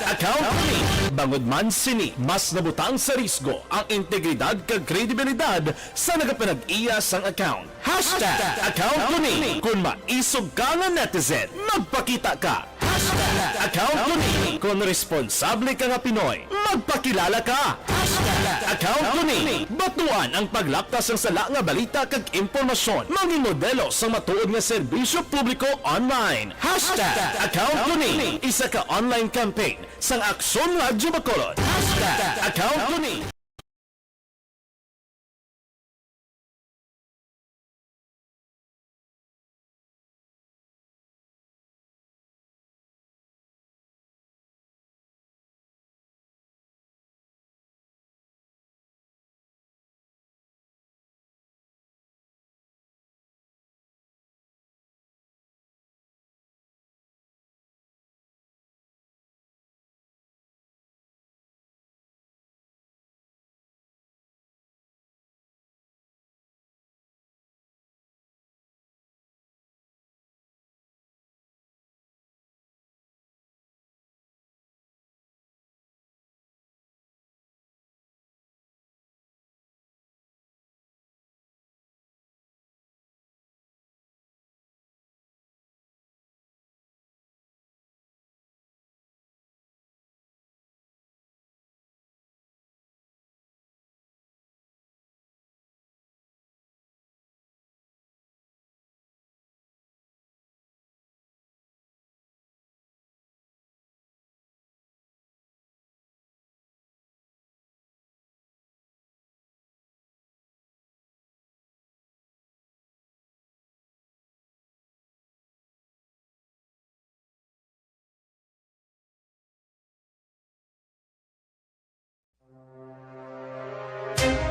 Account ko ni bangod man sini mas nabutang sa risgo ang integridad kag kredibilidad sa nagapanag-iya sang account. Account ko ni kung maisog ka nga netizen, magpakita ka. Account ko ni kung responsable ka nga Pinoy, magpakilala ka. Account ko ni batuan ang paglaptas ng sala nga balita kag impormasyon, maging modelo sa matuod nga serbisyo publiko online. Account ko ni isa ka online campaign sang Aksyon Radio Bacolod. Account ko ni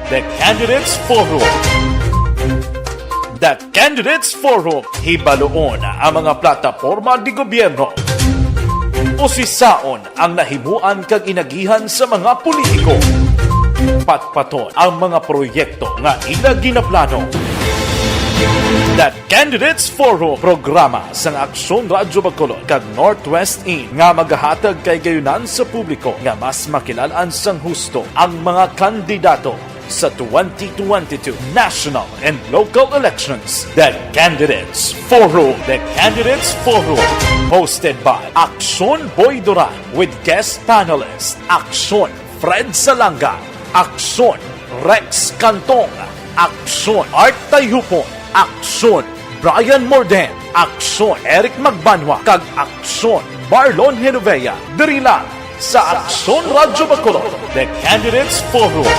The Candidates Forum. The Candidates Forum. Hibaloon ang mga plataporma di gobyerno. Usisaon ang nahimuan kag inagihan sa mga politiko. Patpaton ang mga proyekto nga ila ginaplano. The Candidates Forum, programa sa Aksyon Radyo Bacolod kag Northwest In nga magahatag kay gayunan sa publiko nga mas makilalan sang husto ang mga kandidato sa 2022 national and local elections. The Candidates Forum. The Candidates Forum. Hosted by Aksyon Boy Duran with guest panelists Aksyon Fred Salanga, Aksyon Rex Cantong, Aksyon Art Tayhupon, Aksyon Brian Morden, Aksyon Eric Magbanwa, kag Aksyon Marlon Genovea. Diri lang sa Aksyon Radyo Bacolod. The Candidates Forum.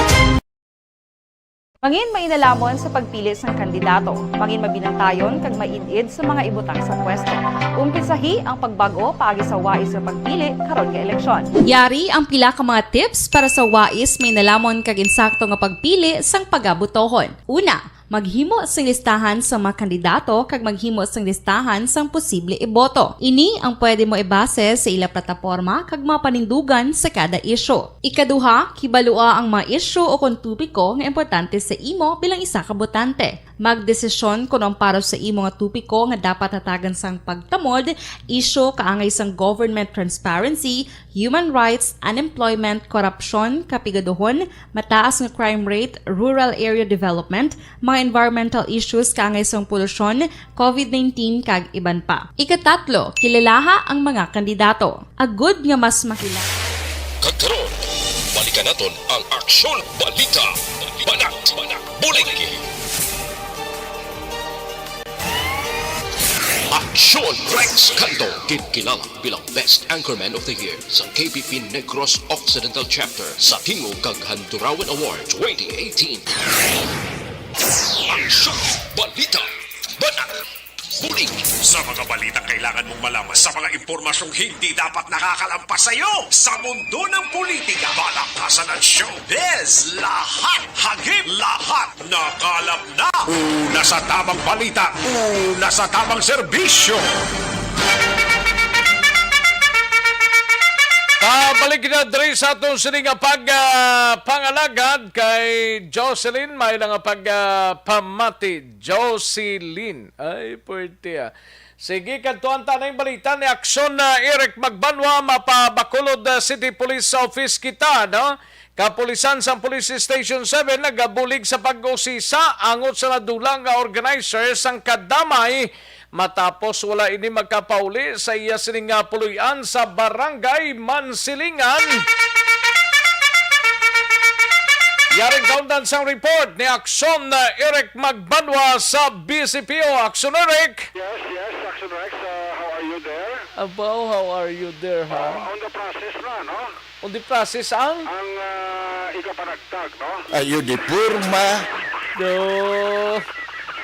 Mangin mainalamon sa pagpili sang kandidato, mangin mabinantayon kag mainid sa mga ibutang sa pwesto. Umpisahi ang pagbago paagi sa wais sa pagpili karon nga eleksyon. Yari ang pila ka mga tips para sa wais may nalamon kag insakto nga pagpili sang pagabutohon. Una, maghimo sang listahan sa mga kandidato kag maghimo sang listahan sang posible iboto. Ini ang pwede mo ibase sa ila plataporma kag mga panindugan sa kada isyu. Ikaduha, kibalua ang mga isyu o kung tupiko nga importante sa imo bilang isa ka botante. Magdesisyon kung ang para sa imo nga tupiko nga dapat hatagan sang pagtamod, isyu kaangay sang government transparency, human rights, unemployment, korupsyon, kapigaduhon, mataas nga crime rate, rural area development, mga environmental issues kaangay sang polusyon, COVID-19 kag iban pa. Ikatatlo, kilalaha ang mga kandidato. Agud nga mas makilala. Kagkaroon, balikan naton ang Aksyon Balita. Banat, bulig. Aksyon Rex Canto, kilala bilang Best Anchorman of the Year sa KPP Negros Occidental Chapter sa Tingog kag Handurawan Award 2018. Aksyon Balita. Banat, bulig. Sa mga balita kailangan mong malaman sa mga impormasyong hindi dapat nakakalampas sa iyo sa mundo ng politika, balakasan at showbiz. Lahat hagip, lahat nakalap na. Una sa tamang balita, una sa tamang serbisyo. Balik na diri sa atong sining pangalagad kay Jocelyn. May lang pamati. Jocelyn. Ay, pwede Sige, kantuan ta na yung balita ni Aksyon na Eric Magbanwa, mapabakulod City Police Office kita, no? Kapulisan sa Police Station 7 nagabulig sa pag-usisa angot sa nadulang nga organizer sang kadamay matapos wala ini magkapauli sa iya sining puluyan sa Barangay Mansilingan. Yaring kaundan sang report ni Aksyon na Eric Magbanwa sa BCPO. Aksyon Eric! Yes, Action Rex, how are you there? Abaw, how are you there, ha? On the process na, no? On the process ang? Ang ikapanagtag, no? Ayo di purma.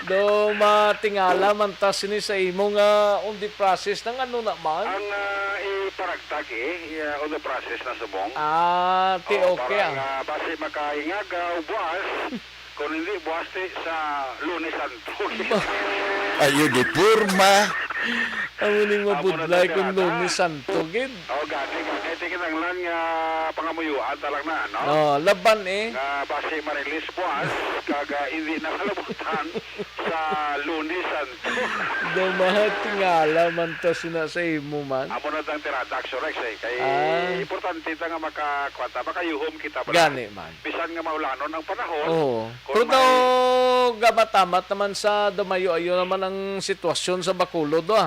Do matingala man ta sini sa imong on the process ng ano naman? Ang iparagtag on the process na subong. Okay. Parang base makaingag buwas, kung hindi buwas sa Lunes Santo. Ayo di purma. Amuning mabudlay kung Lunes Santo, gid. Gani. Tingin lang nga pangamuyuan talang na, no? Laban Nga base marilis buwas, kaga hindi nakalabutan sa Lunes Santo. Do matingala man ta sina sa imo man. Amo na tang tiratak Rex kay importante ta nga makakwanta makayuhom kita ba. Gani man. Bisan nga maulanon ang panahon. Pero daw gabatamat naman sa Damayo ayo naman ang sitwasyon sa Bacolod do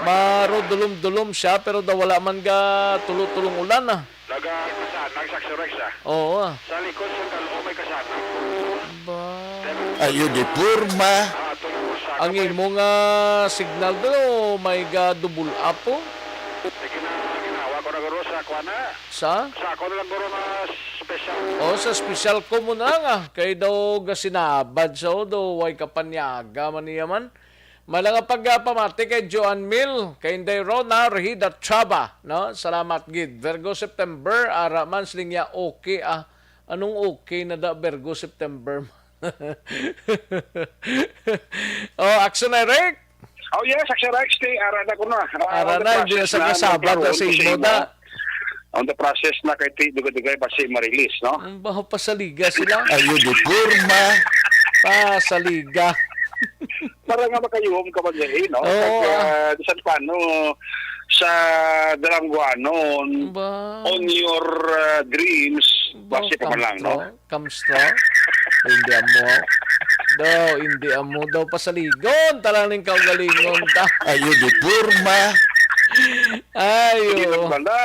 maro dulom-dulom siya pero daw wala man ga tulong ulan Nagsakso Rex Oo. Sa likod sa kalbo may kasana. Ayo di purma. Ang imong signal do may ga double up po. Ginawa ko na guro sa kwana. Sa ako na lang guro na special. Sa special ko muna nga. Kay daw ga sinabad so do way kapanyaga man niya man. Malanga pagpamati kay Joan Mill, kay Inday Rona, Rehida Chaba, no? Salamat gid. Virgo September, ara man silingya okay Anong okay na da Virgo September? Oh, action Eric. Oh yes, Action Rex, ara na ko na. Ara na, hindi na sa kasabat na sa imo da. On the process na kay dugay-dugay pa si ma-release, no? Ang baho pa sa liga sila. Ayo di porma. Pa sa liga. Para nga makayuhom ka ba dyan, no? Oo. Sa paano, sa dalangguanon, on your dreams, base pa man lang, no? Kamstro. Hindi amo. Hindi amo daw pa sa ligon. Talaning kaugalingon ta. Ayo di porma. Sige Ayo. lang bala.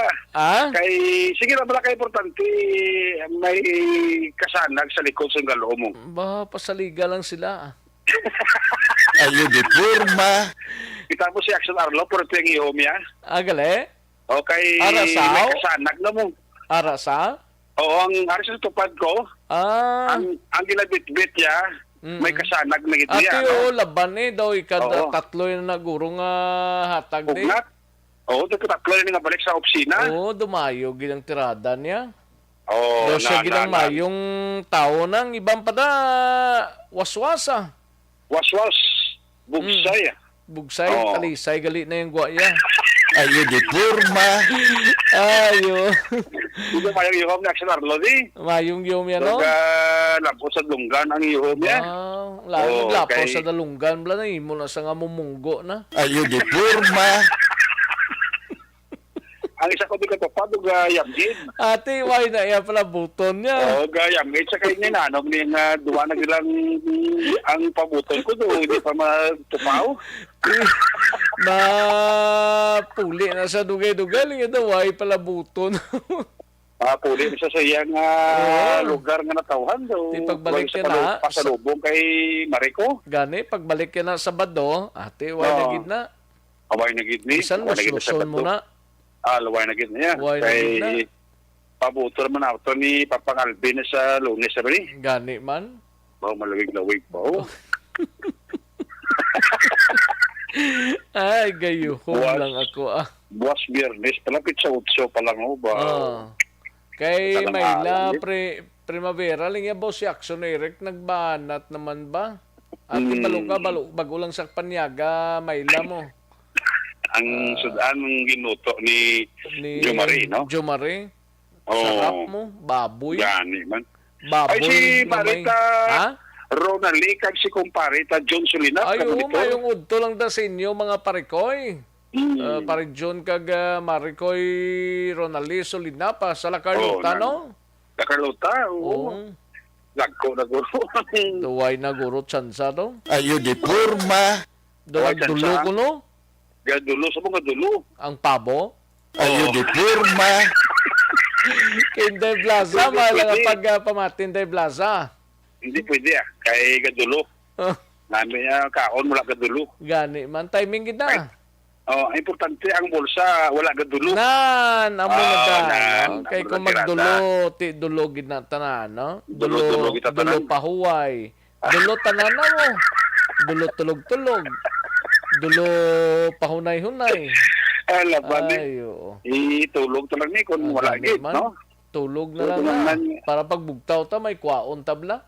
Kay, sige lang bala kay importante, may kasanag sa likod sa galo mo. Baho pa sa liga lang sila. Ayo di porma. Kita mo si Action Arlo, pero ito yung ihom niya. Agale? Okay, Arasaw? may kasanag na mo. Arasa? Oo, ang aras sa tupad ko, ang ginabit-bit niya, may kasanag na gito niya. Ate, laban daw ikada Oo. tatlo yung naguro nga hatag di. Ugnat. Oo, tatlo yung nga balik sa opisina. Oo, dumayo ginang tirada niya. Oo, Daw siya ginang mayong tao ng ibang pada waswasa. Waswas, bugsay. Bugsay, Oo. talisay, gali na yung guwaya. Ayo di porma. Ayo. Ito mayang ihom ni Action Arlo di. Mayong yum yan, no? Lampos sa lunggan ang ihom niya. Lalo Oo, lapo kay- sa dalunggan, bala na imo na sa nga mumunggo na. Ayo di porma. Ang isa ko di katupad, yamgid. Ate, why na iya pala buton niya? Oo, yamgid. Sa kayo ni Nanog ni duwa na gilang ang pabuton ko do, hindi pa matupaw. Na puli na sa dugay-dugay, lang ito, why pala buton? Puli sa iyang lugar nga natawhan do. Di pagbalik Sa yan, ha? pasalubong kay Mariko. Gani, pagbalik ka na Sabado, ate, why Oo. na gid na? Away na gid ni. Isan mo, Away na gid na sa solusyon mo Bato. na. Laway na gid niya. Away na gid na. Kay pabuto naman auto ni Papang Alvin sa Lunes sa bali. Gani man. Malawig-lawig pa. Oh. Ay, gayuhon Buwas. lang ako Buwas Biyernes, palapit sa 8 pa lang ba? Kay Talang Mayla, alam, primavera, lang yan ba si Action Eric, nagbanat naman ba? Ate, balo ka, bago lang sa panyaga, Mayla mo. Ang sudan ng ginuto ni Jomari, no? Jomari. Oo. Sarap mo, baboy. Gani man. Baboy. Ay, si na may- Marita Ha? Ronald kag si kumparita John Solina. Ay, oo, mayong udto lang da sa inyo, mga parikoy. Pare John kag Maricoy Ronaldez Solinapa sa La Carlota, no? La Carlota, oo. Lagko na guro. Duway na guro tsansa, no? Ayo di porma. Duwag dulo ko, no? Gadulo, sa mga dulo. Ang pabo? Ayo di porma. Kinday Plaza, Pwede, mahal nga pwede. pag pamatinday Plaza. Hindi pwede kay gadulo. Namin kaon mula gadulo. Gani man, timing gid na. Oh, importante ang bulsa, wala gadulo. Nan, amo na ka. nan. No? Kay Amo kung na tirada. magdulo, ti dulo gid na tanan, no? Dulo kita tanan. Dulo pahuway. Dulo tanan na mo. Dulo tulog-tulog. Dulo pahunay-hunay. Laban Ay, oo. itulog talaga ni kung wala Gani gid, man. no? Tulog na lang Tulog na. man. Para pagbugtaw ta, may kwaon tabla.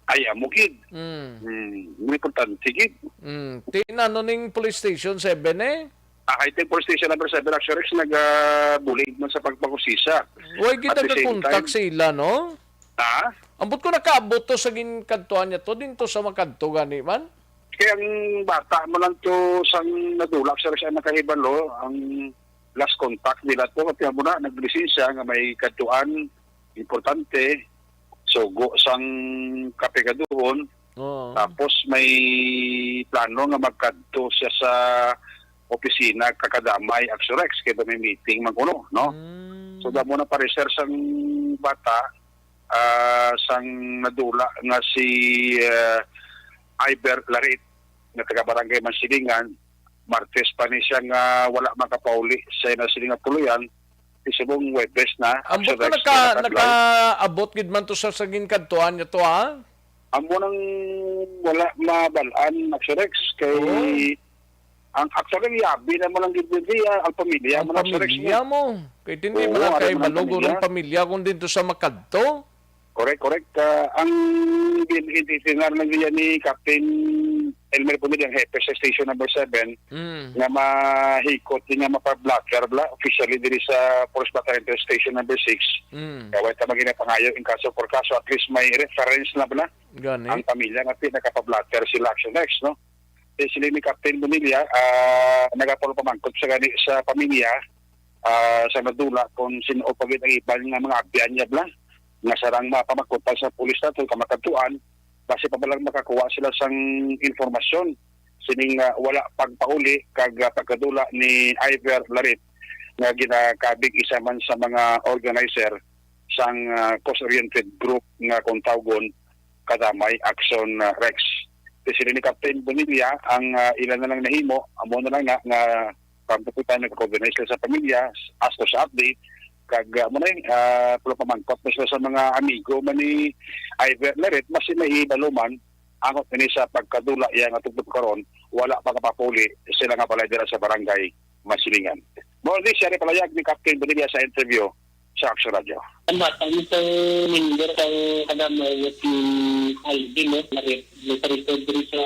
Ay, amo gid. May importante gid. Ti na ning police station 7 eh. Kahit yung police station number 7 Action Rex nag-bulig man sa pagpakusisa. Huwag kita At the same ka-contact time- sila, no? Ha? Ambot ko nakaabot to sa ginkantuan niya to, din to sa makadto gani man. Kaya ang bata mo lang to sang nadulak sa Rex ay nakahibalo, ang last contact nila to, kaya mo na, naglisensya nga may katuan, importante, sugo sang kape ka doon, tapos may plano nga magkadto siya sa opisina kakadamay Action Rex kaya may meeting magkuno, no? So damo na pa-research sang bata sang nadula nga si Iber Larit na taga-barangay Mansilingan. Martes pa ni siya nga wala makapauli sa Mansilingan tuluyan. Isubong Webes na. Ambot ko Action Rex nakaabot gid man to sa ginkantuan niya to, ha? amo nang wala mabalaan Action Rex kay ang actually yabi na mo lang gid ang pamilya Ang pamilya mo. Kaya hindi Oo, mo lang ano kay man ang balugor ang pamilya kung dito sa makadto. Correct. Ang itinar lang niya ni Captain Elmer Pumili, ang hepe sa station number 7, na mahikot din nga mapablocker officially diri sa Police Battalion Station number 6. Kaya wala tamang ginapangayo in kaso for kaso, at least may reference na bala Gani. ang pamilya nga nakapablocker sila Action X, no? Sila ni Captain Bonilla, nagapolo pamangkot sa gani sa pamilya sa nadula kung sino o pagit ang ibang nga mga abyan niya bla nga sarang mapamagkutan sa pulis nato kamakatuan base pa balang makakuha sila sang informasyon sining wala pagpauli kag pagkadula ni Iver Larit nga ginakabig isa man sa mga organizer sang cause-oriented group nga kung tawgon Kadamay Action Rex. Sila ni Captain Bonilla ang ilan na lang nahimo amo na lang nga pagpuputan nagko-organize sa pamilya as to sa update kag mo na pulo pamangkot na sila sa mga amigo man ni Iver Laret mas may baluman ang ni sa pagkadula iya nga tugtog karon wala pa kapapuli sila nga pala dira sa barangay Masilingan. Mo di siya palayag ni Captain Bonilla sa interview sa Action Radio. Ang batang ito member ng Kadamay at yung Alvin, no? Nakarito din sa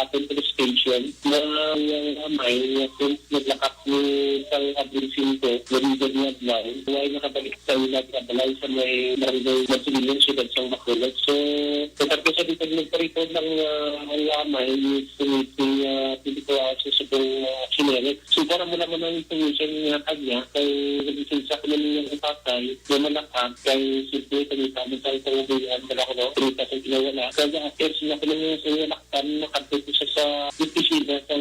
ating police station na yung amay kung naglakap ni isang abusin ko, narinig niya lang, huwag nakabalik sa nagkabalay sa may barangay Masilingan siyudad sa Bacolod. So, kapag sa dito nagkarito ng amay, yung pinito sa sabong sinerik. So, para mo naman ang information niya kanya, kay nabisin sa kanya ng patay, na malakap, kay simple kanita mo tayo pangubihan dala ko no kanita sa ginawala kaya after sila ko lang sa laktan nakadto siya sa opisina sa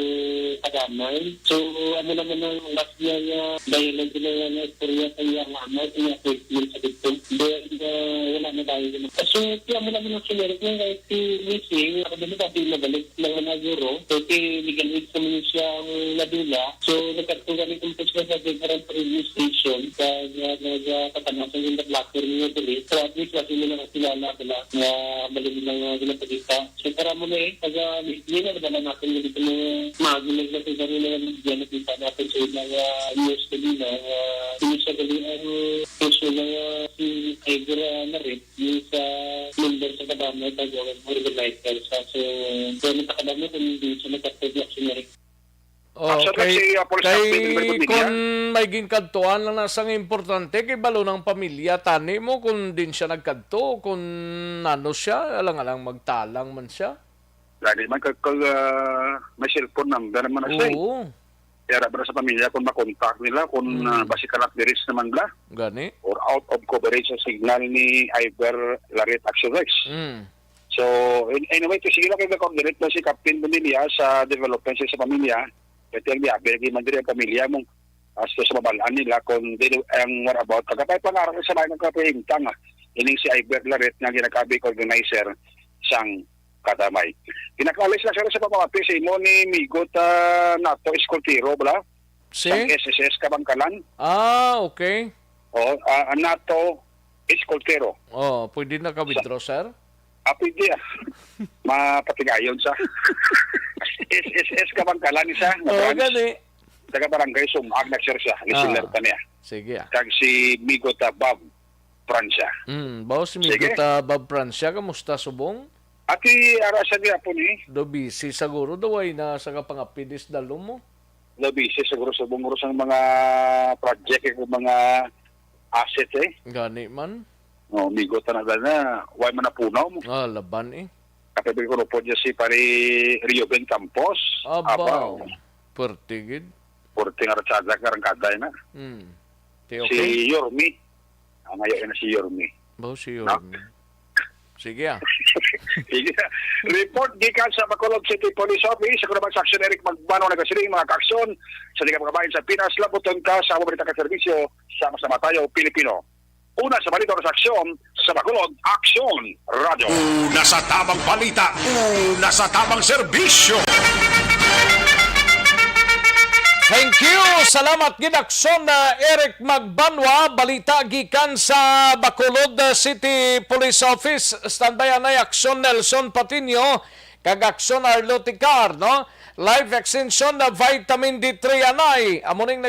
Kadamay so amo naman ang last niya dahil lang ginawa na istorya sa iyang ama kaya appointment sa dito wala na tayo so kaya mo naman ang sinerik niya kahit si Missy ako din natin nabalik lang na euro so legal aid sa mga siya ang nadula so nagkatugan kung siya sa different radio station kaya nagkatanasan yung blacker niya dali. So at least kasi nila nakilala sila na malimit lang ginapagita. So para mo na pag hindi na nadala natin dito na magilag na sa sarili na bigyan na kita natin sa ilang news kanina. Sinisya gali ang puso na si Iver Larit yung sa member sa Kadamay tagawin organizer sa so doon sa Kadamay kung hindi siya nagkatagyak sinari. Kay kung may ginkantuan lang nasang importante kay balo ng pamilya tani mo kung din siya nagkanto kung ano siya alang-alang magtalang man siya lagi man kag may cellphone number man siya kaya ra sa pamilya kung makontak nila kung basikalat diris naman bla gani or out of coverage sa signal ni Iver Larit Action Rex. So anyway to sige lang kay coordinate na si Captain Bonilla sa development sa pamilya. Ito yung biyabagi man din ang pamilya mong as to sa mabalaan nila kung ang whereabout. Pagkatay pangarap sa mga kapahintang ining si Iver Laret na ginakabig organizer sang Kadamay. Pinakalis na siya sa pamamapi sa imo ni Migot NATO Escoltero, bala? Sang SSS Kabangkalan. Okay. NATO Escoltero. Pwede na ka-withdraw, sir? Pwede mapatigayon sa SSS Kabangkalan isa. Gani. Taga barangay Sumag nagsir siya. Listener ka niya. Sige. Kag si Migota Bob Francia. Bawo si Migota Bob Francia, kamusta subong? Ati arasa niya po ni. Do busy siguro daw ay nasa kapangapidis dalo mo. Do busy siguro subong ang mga project ng mga asset Gani man. Migota na why man napunaw mo. Laban Kapag ko po niya si pari Rio Ben Campos. Abaw. Pertigid. Porting aratsada karangkaday na. Si Yormi. Ngayon na si Yormi. Bawo si Yormi. Sige Sige. Report gikan sa Bacolod City Police Office sa Kunaban Section Eric Magbano nagasiling mga kaaksyon sa mga kababayan sa Pinas labuton ka sa paborita ka serbisyo sama-sama tayo Pilipino. Una sa balita sa aksyon sa Bacolod Action Radio. Una sa tamang balita, una sa tamang serbisyo. Thank you! Salamat ginaksyon na Eric Magbanwa, balita gikan sa Bacolod City Police Office. Standby anay aksyon Nelson Patinio, kag aksyon Arlo Ticar, no? Live extension na vitamin D3 anay. Amuning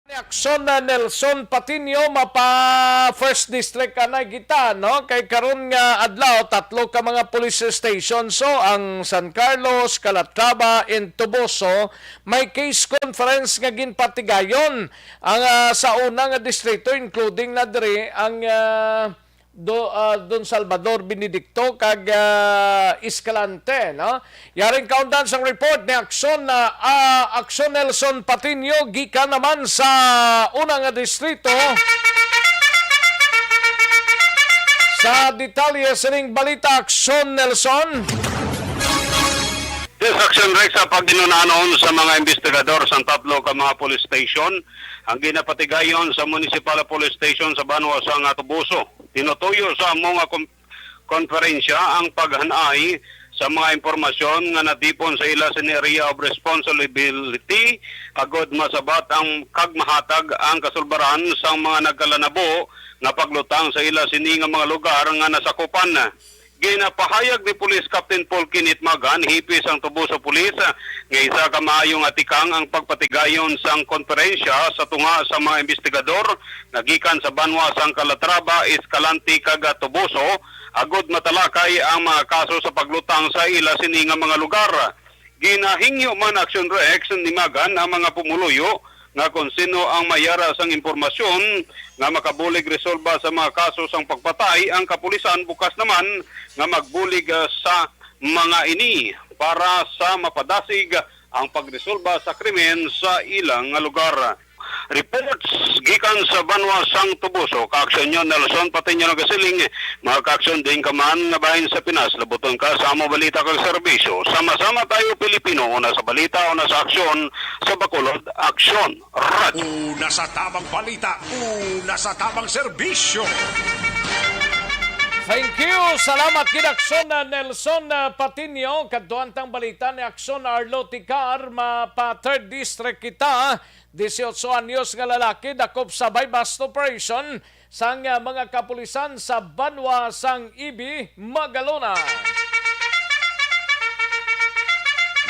Aksyon na Nelson Patino mapa First District anay kita no kay karon nga adlaw tatlo ka mga police station so ang San Carlos, Calatrava and Toboso may case conference nga ginpatigayon ang sa unang distrito including na diri ang Don Salvador Benedicto kag Escalante no yaring countdown sang report ni Aksyon na Aksyon Nelson Patino gikan naman sa unang distrito sa detalye sining balita Aksyon Nelson. Yes, Action Rex sa pagdinunanon sa mga investigador sa tatlo ka mga police station ang ginapatigayon sa Municipal Police Station sa Banwa sa Toboso. Tinutuyo sa mga konferensya ang paghanay sa mga impormasyon nga natipon sa ila sa area of responsibility agod masabat ang kagmahatag ang kasulbaran sa mga nagkalanabo nga paglutang sa ila sini nga mga lugar nga nasakupan. Ginapahayag ni Police Captain Paul Kinit Magan, hipis ang Toboso Police, nga isa ka maayong atikang ang pagpatigayon sang konferensya sa tunga sa mga investigador nagikan sa Banwa sang Calatrava, Escalante kag Toboso, agod matalakay ang mga kaso sa paglutang sa ila sini nga mga lugar. Ginahingyo man Action Rex ni Magan ang mga pumuluyo nga kung sino ang mayara sang impormasyon nga makabulig resolba sa mga kaso sang pagpatay, ang kapulisan bukas naman nga magbulig sa mga ini para sa mapadasig ang pagresolba sa krimen sa ilang lugar. Reports gikan sa Banwa sang Toboso, Kaaksyon nyo Nelson Patino nagasiling, mga kaaksyon din ka man nga bahin sa Pinas, labuton ka sa amo balita kag serbisyo. Sama-sama tayo Pilipino, una sa balita, una sa aksyon, sa Bacolod, Aksyon Radio. Una sa tamang balita, una sa tamang serbisyo. Thank you. Salamat kid Aksyon na Nelson Patino. Kaduantang balita ni Aksyon Arlo Ticar mapa 3rd District kita. 18 anyos nga lalaki dakop sa bypass operation sang mga kapulisan sa Banwa sang Ibi, Magalona.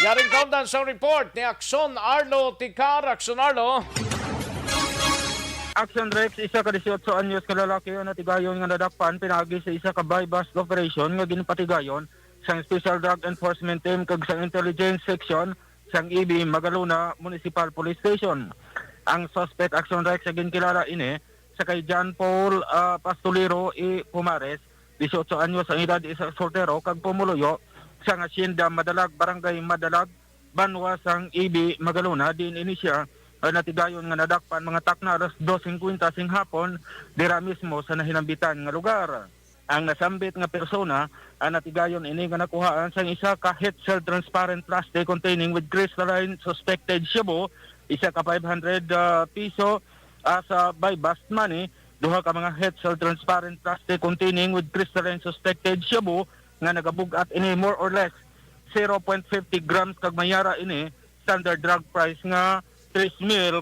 Yaring countdown sa report ni Aksyon Arlo Ticar. Aksyon Arlo. Action Rex, isa ka 18 anyos ka lalaki na tigayon nga nadakpan pinagi sa isa ka bypass operation nga ginpatigayon sang Special Drug Enforcement Team kag sa Intelligence Section sang IB Magalona Municipal Police Station. Ang suspect Action Rex sa ginkilala ini sa kay John Paul Pastolero E. Pumares, 18 anyos ang edad, isa soltero kag pumuluyo sa Hacienda Madalag, Barangay Madalag, Banwa sang IB Magalona. Din ini siya natigayon nga nadakpan mga takna alas 2:50 sing hapon dira mismo sa nahinambitan nga lugar. Ang nasambit nga persona ang natigayon ini nga nakuhaan sang isa ka head-shell transparent plastic containing with crystalline suspected shabu, isa ka 500 piso sa bypass money, duha ka mga head-shell transparent plastic containing with crystalline suspected shabu nga nagabugat ini more or less 0.50 grams kag mayara ini standard drug price nga 3,400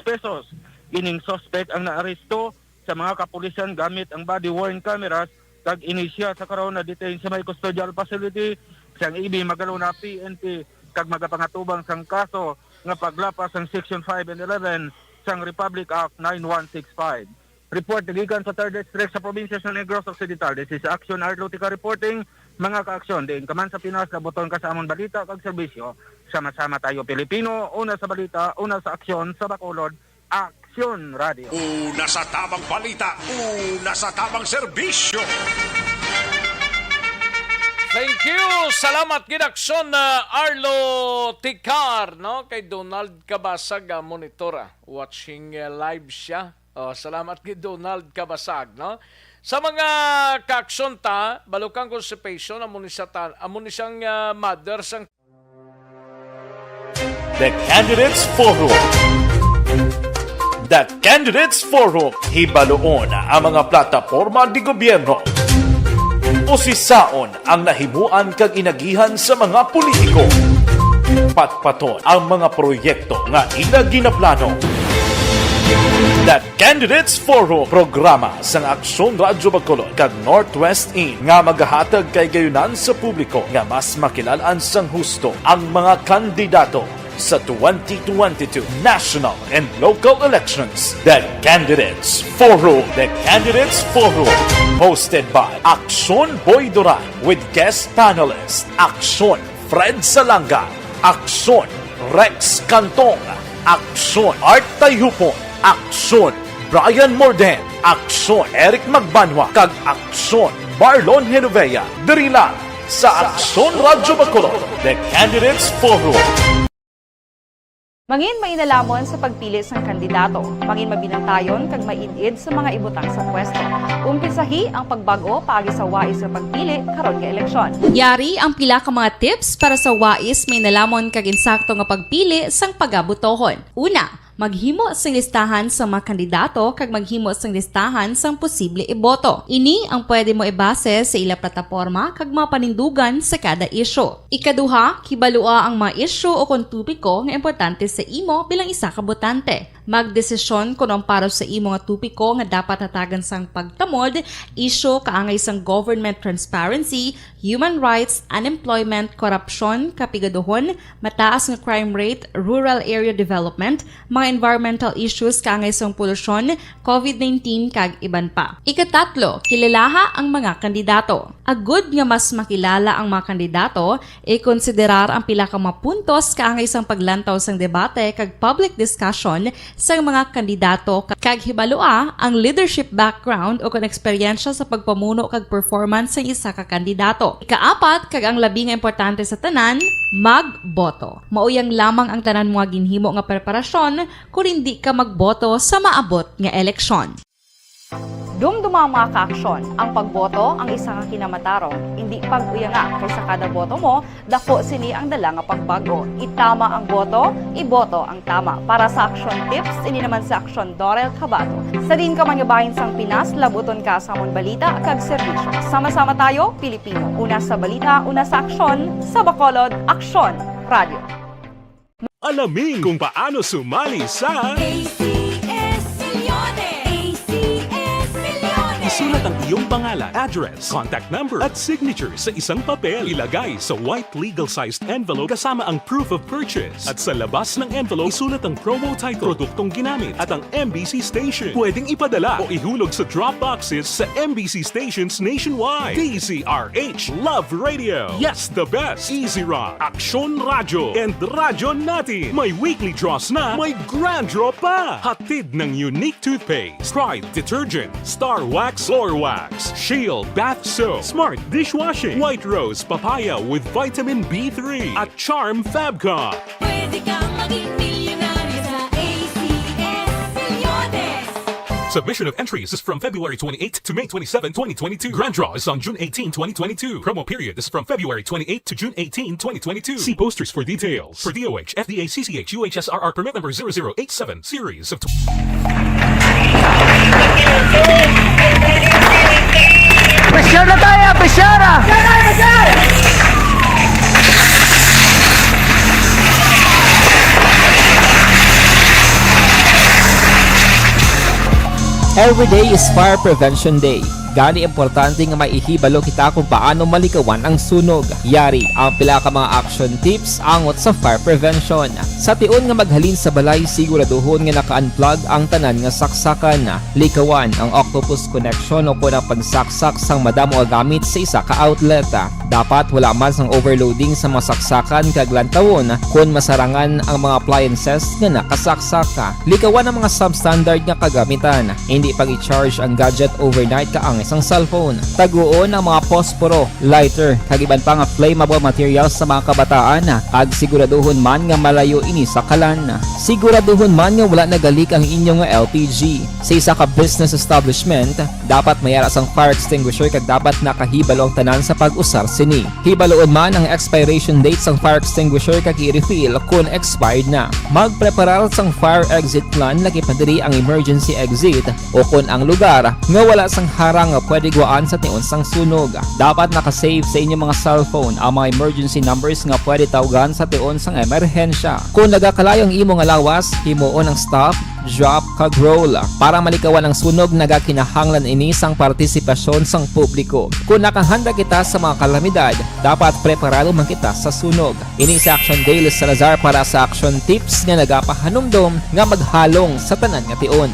pesos. Ining suspect ang naaresto sa mga kapulisan gamit ang body-worn cameras kag inisya sa karon na detain sa may custodial facility sang IB Magalona PNP kag magapangatubang sang kaso nga paglapas sang Section 5 and 11 sang Republic Act 9165. Report gikan sa 3rd District sa probinsya sa Negros Occidental. This is Action Arlotica reporting. Mga kaaksyon din kaman sa Pinas, labuton ka sa amon balita kag serbisyo. Sama-sama tayo Pilipino, una sa balita, una sa aksyon, sa Bacolod, Aksyon Radio. Una sa tamang balita, una sa tamang serbisyo. Thank you. Salamat kid Aksyon Arlo Ticar no kay Donald Cabasag monitora watching live siya. Salamat kay Donald Cabasag no. Sa mga kaaksyon ta balukang constipation amon siyang mother sang The Candidates Forum. The Candidates Forum. Hibaloon ang mga plataporma di gobyerno. Usisaon ang nahimuan kag inagihan sa mga politiko. Patpaton ang mga proyekto nga ila ginaplano. The Candidates Forum, programa sang Aksyon Radyo Bacolod kag Northwest In nga magahatag kay gayunan sa publiko nga mas makilalaan sang husto ang mga kandidato sa 2022 national and local elections. The Candidates Forum. The Candidates Forum. Hosted by Aksyon Boy Duran with guest panelists Aksyon Fred Salanga, Aksyon Rex Cantong, Aksyon Art Tayupon, Aksyon Brian Morden, Aksyon Eric Magbanwa, kag Aksyon Marlon Genovea. Diri lang sa Aksyon Radyo Bacolod, The Candidates Forum. Mangin mainalamon sa pagpili sang kandidato, mangin mabinantayon kag mainid sa mga ibutang sa pwesto. Umpisahi ang pagbago paagi sa wais sa pagpili karon nga eleksyon. Yari ang pila ka mga tips para sa wais may nalamon kag insakto nga pagpili sang pagabutohon. Una, maghimo sang listahan sa mga kandidato kag maghimo sang listahan sang posible iboto. Ini ang pwede mo ibase sa ila plataporma kag mga panindugan sa kada isyu. Ikaduha, kibalua ang mga isyu o kung tupiko nga importante sa imo bilang isa ka botante. Magdesisyon kung ang para sa imo nga tupiko nga dapat hatagan sang pagtamod, isyu kaangay sang government transparency, human rights, unemployment, korupsyon, kapigaduhon, mataas nga crime rate, rural area development, mga environmental issues kaangay sang polusyon, COVID-19 kag iban pa. Ikatatlo, kilalaha ang mga kandidato. Agud nga mas makilala ang mga kandidato, i-konsiderar ang pila ka mga puntos kaangay sang paglantaw sang debate kag public discussion sa mga kandidato kag hibalua ang leadership background o kung eksperyensya sa pagpamuno kag performance sa isa ka kandidato. Ikaapat, kag ang labi nga importante sa tanan, magboto. Mauyang lamang ang tanan mga ginhimo nga preparasyon kung hindi ka magboto sa maabot nga eleksyon. Dumduma ang mga kaaksyon, ang pagboto ang isa ka kinamatarong, hindi pag-uyanga kaysa kada boto mo, dako sini ang dala nga pagbago. Itama ang boto, iboto ang tama. Para sa action tips, ini naman sa Aksyon Dorel Cabato. Sa din ka manyabahin sang Pinas, labuton ka sa among balita kag serbisyo. Sama-sama tayo, Pilipino. Una sa balita, una sa aksyon, sa Bacolod, Aksyon Radio. Alamin kung paano sumali sa Isulat ang iyong pangalan, address, contact number at signature sa isang papel. Ilagay sa white legal-sized envelope kasama ang proof of purchase. At sa labas ng envelope, isulat ang promo title, produktong ginamit at ang MBC station. Pwedeng ipadala o ihulog sa drop boxes sa MBC stations nationwide. DZRH Love Radio. Yes, the best. Easy Rock, Aksyon Radyo, and Radyo Natin. May weekly draws na, may grand draw pa. Hatid ng unique toothpaste, Pride Detergent, Star Wax Floor Wax, Shield Bath Soap, Smart Dishwashing, White Rose Papaya with Vitamin B3 at Charm Fabcon. Pwede kang maging milyonaryo sa ACS Milyones. Submission of entries is from February 28 to May 27, 2022. Grand draw is on June 18, 2022. Promo period is from February 28 to June 18, 2022. See posters for details. For DOH, FDA, CCH, UHSRR permit number 0087, series of... Pressure na tayo! Pressure! Every day is Fire Prevention Day. Gani importante nga maihibalo kita kung paano malikawan ang sunog. Yari ang pila ka mga action tips angot sa fire prevention. Sa tion nga maghalin sa balay, siguraduhon nga naka-unplug ang tanan nga saksakan. Likawan ang octopus connection o kung ang pagsaksak sang madamo nga gamit sa isa ka outlet. Dapat wala man sang overloading sa mga saksakan kag lantawon kung masarangan ang mga appliances nga nakasaksaka. Likawan ang mga substandard nga kagamitan. Hindi pag i-charge ang gadget overnight kaang isang cellphone. Taguon ang mga posporo, lighter, kag iban pa nga flammable materials sa mga kabataan. Kag siguraduhon man nga malayo ini sa kalan. Siguraduhon man nga wala nagalik ang inyong LPG. Sa isa ka business establishment, dapat mayara sang fire extinguisher kag dapat nakahibalo ang tanan sa pag-usar sini. Hibaloon man ang expiration date sang fire extinguisher kag i-refill kung expired na. Magpreparar sang fire exit plan lagi pa diri ang emergency exit o kung ang lugar nga wala sang harang nga pwede guwaan sa tiun sang sunog. Dapat nakasave sa inyong mga cellphone ang mga emergency numbers nga pwede tawagan sa tiun sang emerhensya. Kung nagakalayo ang imo nga lawas, himuon ang stop, drop, kag roll. Para malikawan ang sunog, nagakinahanglan ini sang partisipasyon sang publiko. Kung nakahanda kita sa mga kalamidad, dapat preparado man kita sa sunog. Ini sa Action Daily Salazar para sa Action Tips nga nagapahanumdom nga maghalong sa tanan nga tiun.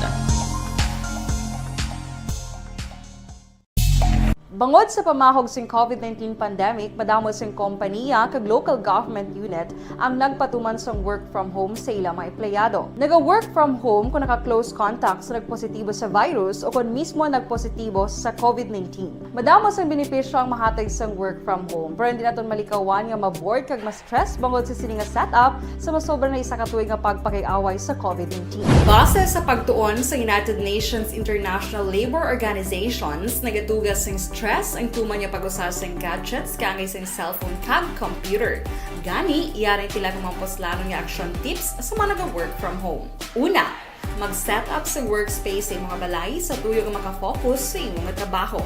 Bangod sa pamahog sing COVID-19 pandemic, madamo sing kompanya kag local government unit ang nagpatuman sang work from home sa ilang mga empleyado. Naga-work from home kung naka-close contact sa nagpositibo sa virus o kung mismo nagpositibo sa COVID-19. Madamo sang benepisyo ang mahatag sang work from home, pero hindi naton malikawan nga ma-bored kag ma-stress bangod sa sini nga setup sa masobra na isa ka tuig nga pagpakiaway sa COVID-19. Base sa pagtuon sa United Nations International Labour Organizations, nagatugas sing stress ang tuman niya pag-usar sa gadgets kangay sa cellphone kag computer. Gani, iyaray tila ng mga poslano nga action tips sa mga nag-work from home. Una, mag-set up sa workspace sa mga balay sa tuyo nga makafocus sa imong trabaho.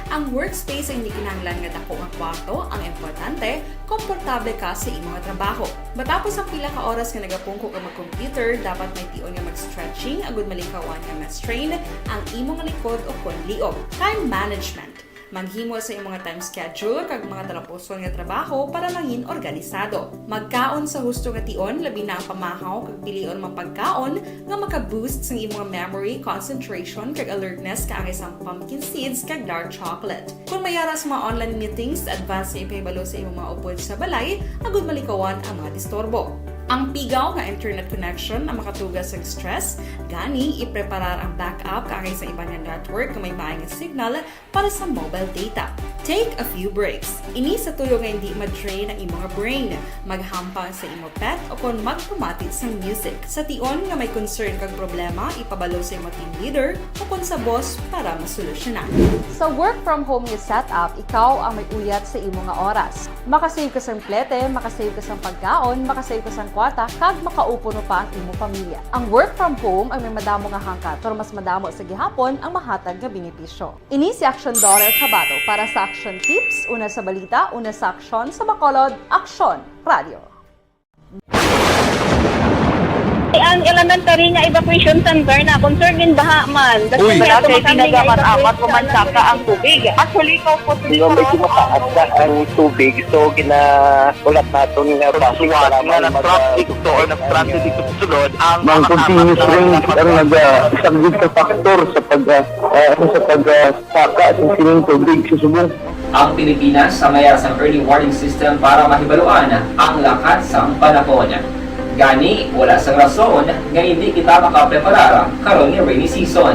Ang workspace ay hindi kinahanglan nga dako nga kwarto, ang importante, komportable ka sa imong trabaho. Matapos ang pila ka oras nga nagapungko ka mag-computer, dapat may tion nga mag-stretching agud malikawan nga ma-strain ang imong likod o kon liog. Time management. Maghimo sa imong mga time schedule kag mga talapuson nga trabaho para mangin organisado. Magkaon sa husto nga tion, labi na ang pamahaw kag pilion mapagkaon nga maka-boost sa imong memory, concentration kag alertness kaangay sa pumpkin seeds kag dark chocolate. Kung mayara sa mga online meetings, advance sa ipahibalo sa imong mga upod sa balay, agud malikawan ang mga disturbo. Ang pigaw nga internet connection ang makatugas sa stress, gani ipreparar ang backup kaangay sa iba nga network nga may maayong signal para sa mobile data. Take a few breaks. Ini sa tuyo nga hindi ma-drain ang imong brain, maghampang sa imong pet o kon magpumati sa music. Sa tion nga may concern kag problema, ipabalo sa imong team leader o kon sa boss para masolusyonan. Sa work from home nga setup, ikaw ang may uyat sa imong nga oras. Makasave ka sang plete, makasave ka sang pagkaon, makasave ka sang kwarta, kag makaupo no pa ang imong pamilya. Ang work from home ay may madamo nga hangkat, pero mas madamo sa gihapon ang mahatag nga benepisyo. Ini si Action Dorel Cabato para sa Action Tips, una sa balita, una sa aksyon sa Bacolod, Aksyon Radio. Ang elementary nga evacuation center na concern din baha man. Uy, kasi tinagaman amat pumansaka ang tubig. Actually, ikaw po Di ba medyo mataas na ang tubig, so ulat natin nga traffic para traffic to or nag-transit dito sa sulod ang Mang continuous rain ang isang good factor sa pagsaka at sining tubig sa subong. Ang Pilipinas sa mayas ang early warning system para mahibaluan ang lakat sa panahon. Gani, wala sang rason nga hindi kita makapreparar karon ni rainy season.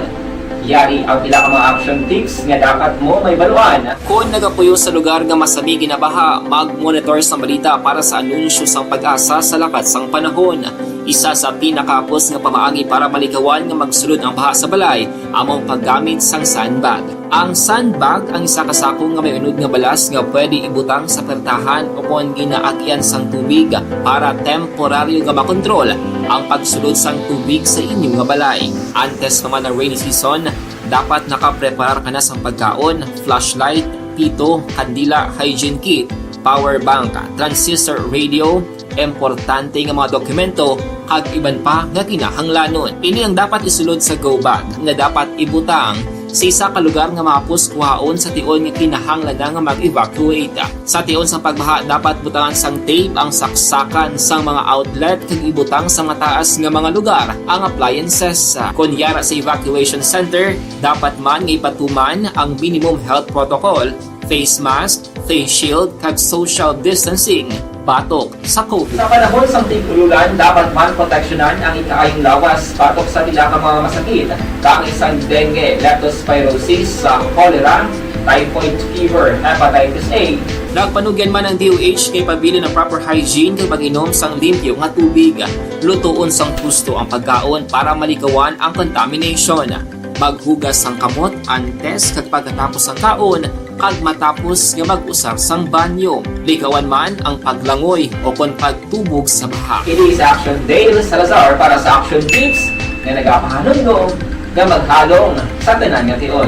Yari ang pila ka mga action tips nga dapat mo may baluan. Kung nagapuyo sa lugar nga masabi ginabaha, mag-monitor sa balita para sa anunsyo sang pag-asa sa lakat sang panahon. Isa sa pinakapos nga pamaagi para malikawan nga magsulod ang baha sa balay, among paggamit sang sandbag. Ang sandbag ang isa kasakong nga may unod nga balas nga pwede ibutang sa pertahan o kung ginaagyan sang tubig para temporaryo nga makontrol ang pagsulod sang tubig sa inyong nga balay. Antes naman ng rainy season, dapat nakapreparar ka na sa pagkaon, flashlight, pito, kandila, hygiene kit, power bank, transistor radio, importante nga mga dokumento kag iban pa nga kinahanglanon. Ini ang dapat isulod sa go bag nga dapat ibutang sa isa ka lugar nga mapus kuhaon sa tion nga kinahanglan nga mag-evacuate. Sa tion sa pagbaha dapat butangan sang tape ang saksakan sang mga outlet kag ibutang sa mataas nga mga lugar ang appliances. Kunyara sa evacuation center, dapat man nga ipatuman ang minimum health protocol, face mask, face shield kag social distancing. Batok sa COVID. Sa panahon sa tigululan, dapat man proteksyonan ang ikaayong lawas batok sa pila ka mga masakit, kang isang dengue, leptospirosis, cholera, typhoid fever, hepatitis A. Nagpanugyan man ang DOH kay pabili ng proper hygiene kay pag-inom sang limpyo nga tubig. Lutuon sang husto ang pagkaon para malikawan ang contamination. Maghugas sang kamot antes kag pagkatapos ang kaon kag matapos nga mag-usar sang banyo. Likawan man ang paglangoy o kon pagtubog sa baha. Ini sa Action Daily Salazar para sa Action Tips nga nagapahanong nga maghalong sa tanan nga tion.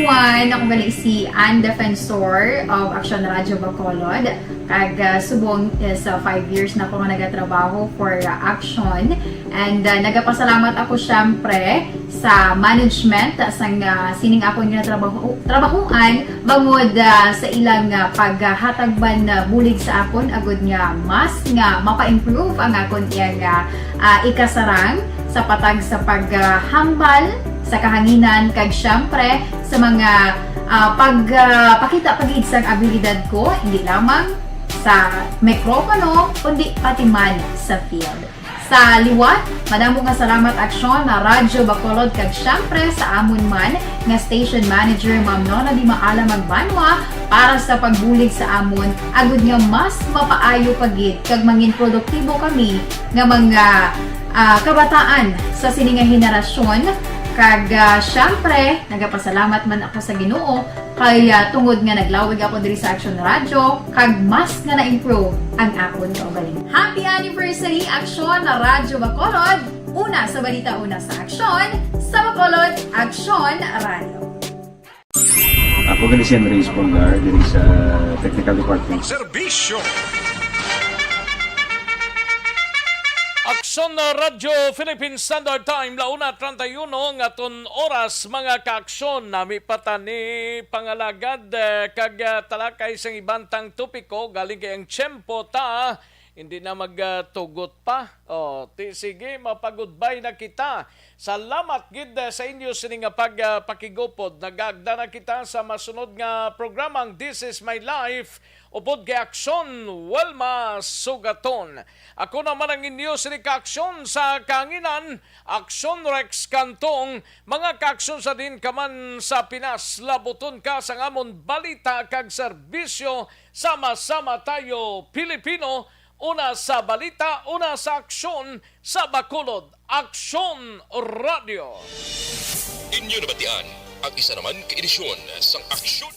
everyone! Ako gali si Ann Defensor of Action Radio Bacolod. Kag subong sa 5 years na ako nga nagatrabaho for Action. And nagapasalamat ako syempre sa management sang sining ako nga trabahuan bangod sa ilang paghatagban na bulig sa akon agud nga mas nga mapa-improve ang akon iyang ikasarang sa patag sa paghambal sa kahanginan kag syempre sa mga pagpakita pagid sang abilidad ko hindi lamang sa mikropono kundi pati man sa field. Sa liwat, madamo nga salamat Aksyon na Radyo Bacolod kag syempre sa amon man nga station manager Ma'am Nona Di Maala Magbanwa para sa pagbulig sa amon agud nga mas mapaayo pagid kag mangin produktibo kami nga mga kabataan sa sininga henerasyon. Kag syempre, nagapasalamat man ako sa Ginoo kay tungod nga naglawig ako diri sa Action Radio kag mas nga na-improve ang akon kaugalingon. Happy anniversary Action Radio Bacolod! Una sa balita, una sa Action, sa Bacolod, Action Radio. Ako gali si Henry Espolgar diri sa Technical Department. Serbisyo. Aksyon na Radyo Philippine Standard Time, 1:31 ng aton oras mga kaaksyon. Nami patani pangalagad kag talakay sa ibantang topiko galing kay ang tiyempo ta. Hindi na magtugot pa. Sige, mapag-goodbye na kita. Salamat gid sa inyo sining pagpakigupod. Nagagda na kita sa masunod nga programang This is My Life. Upod kay Aksyon, Welma Sugaton. Ako naman ang inyo sining kaaksyon sa kanginan. Aksyon Rex Kantong. Mga kaaksyon sa din kaman sa Pinas. Labuton ka sa amon balita kag serbisyo. Sama-sama tayo, Pilipino. Una sa balita, una sa aksyon, sa Bacolod, Aksyon Radio. Inyo nabatian ang isa naman ka edisyon sa Aksyon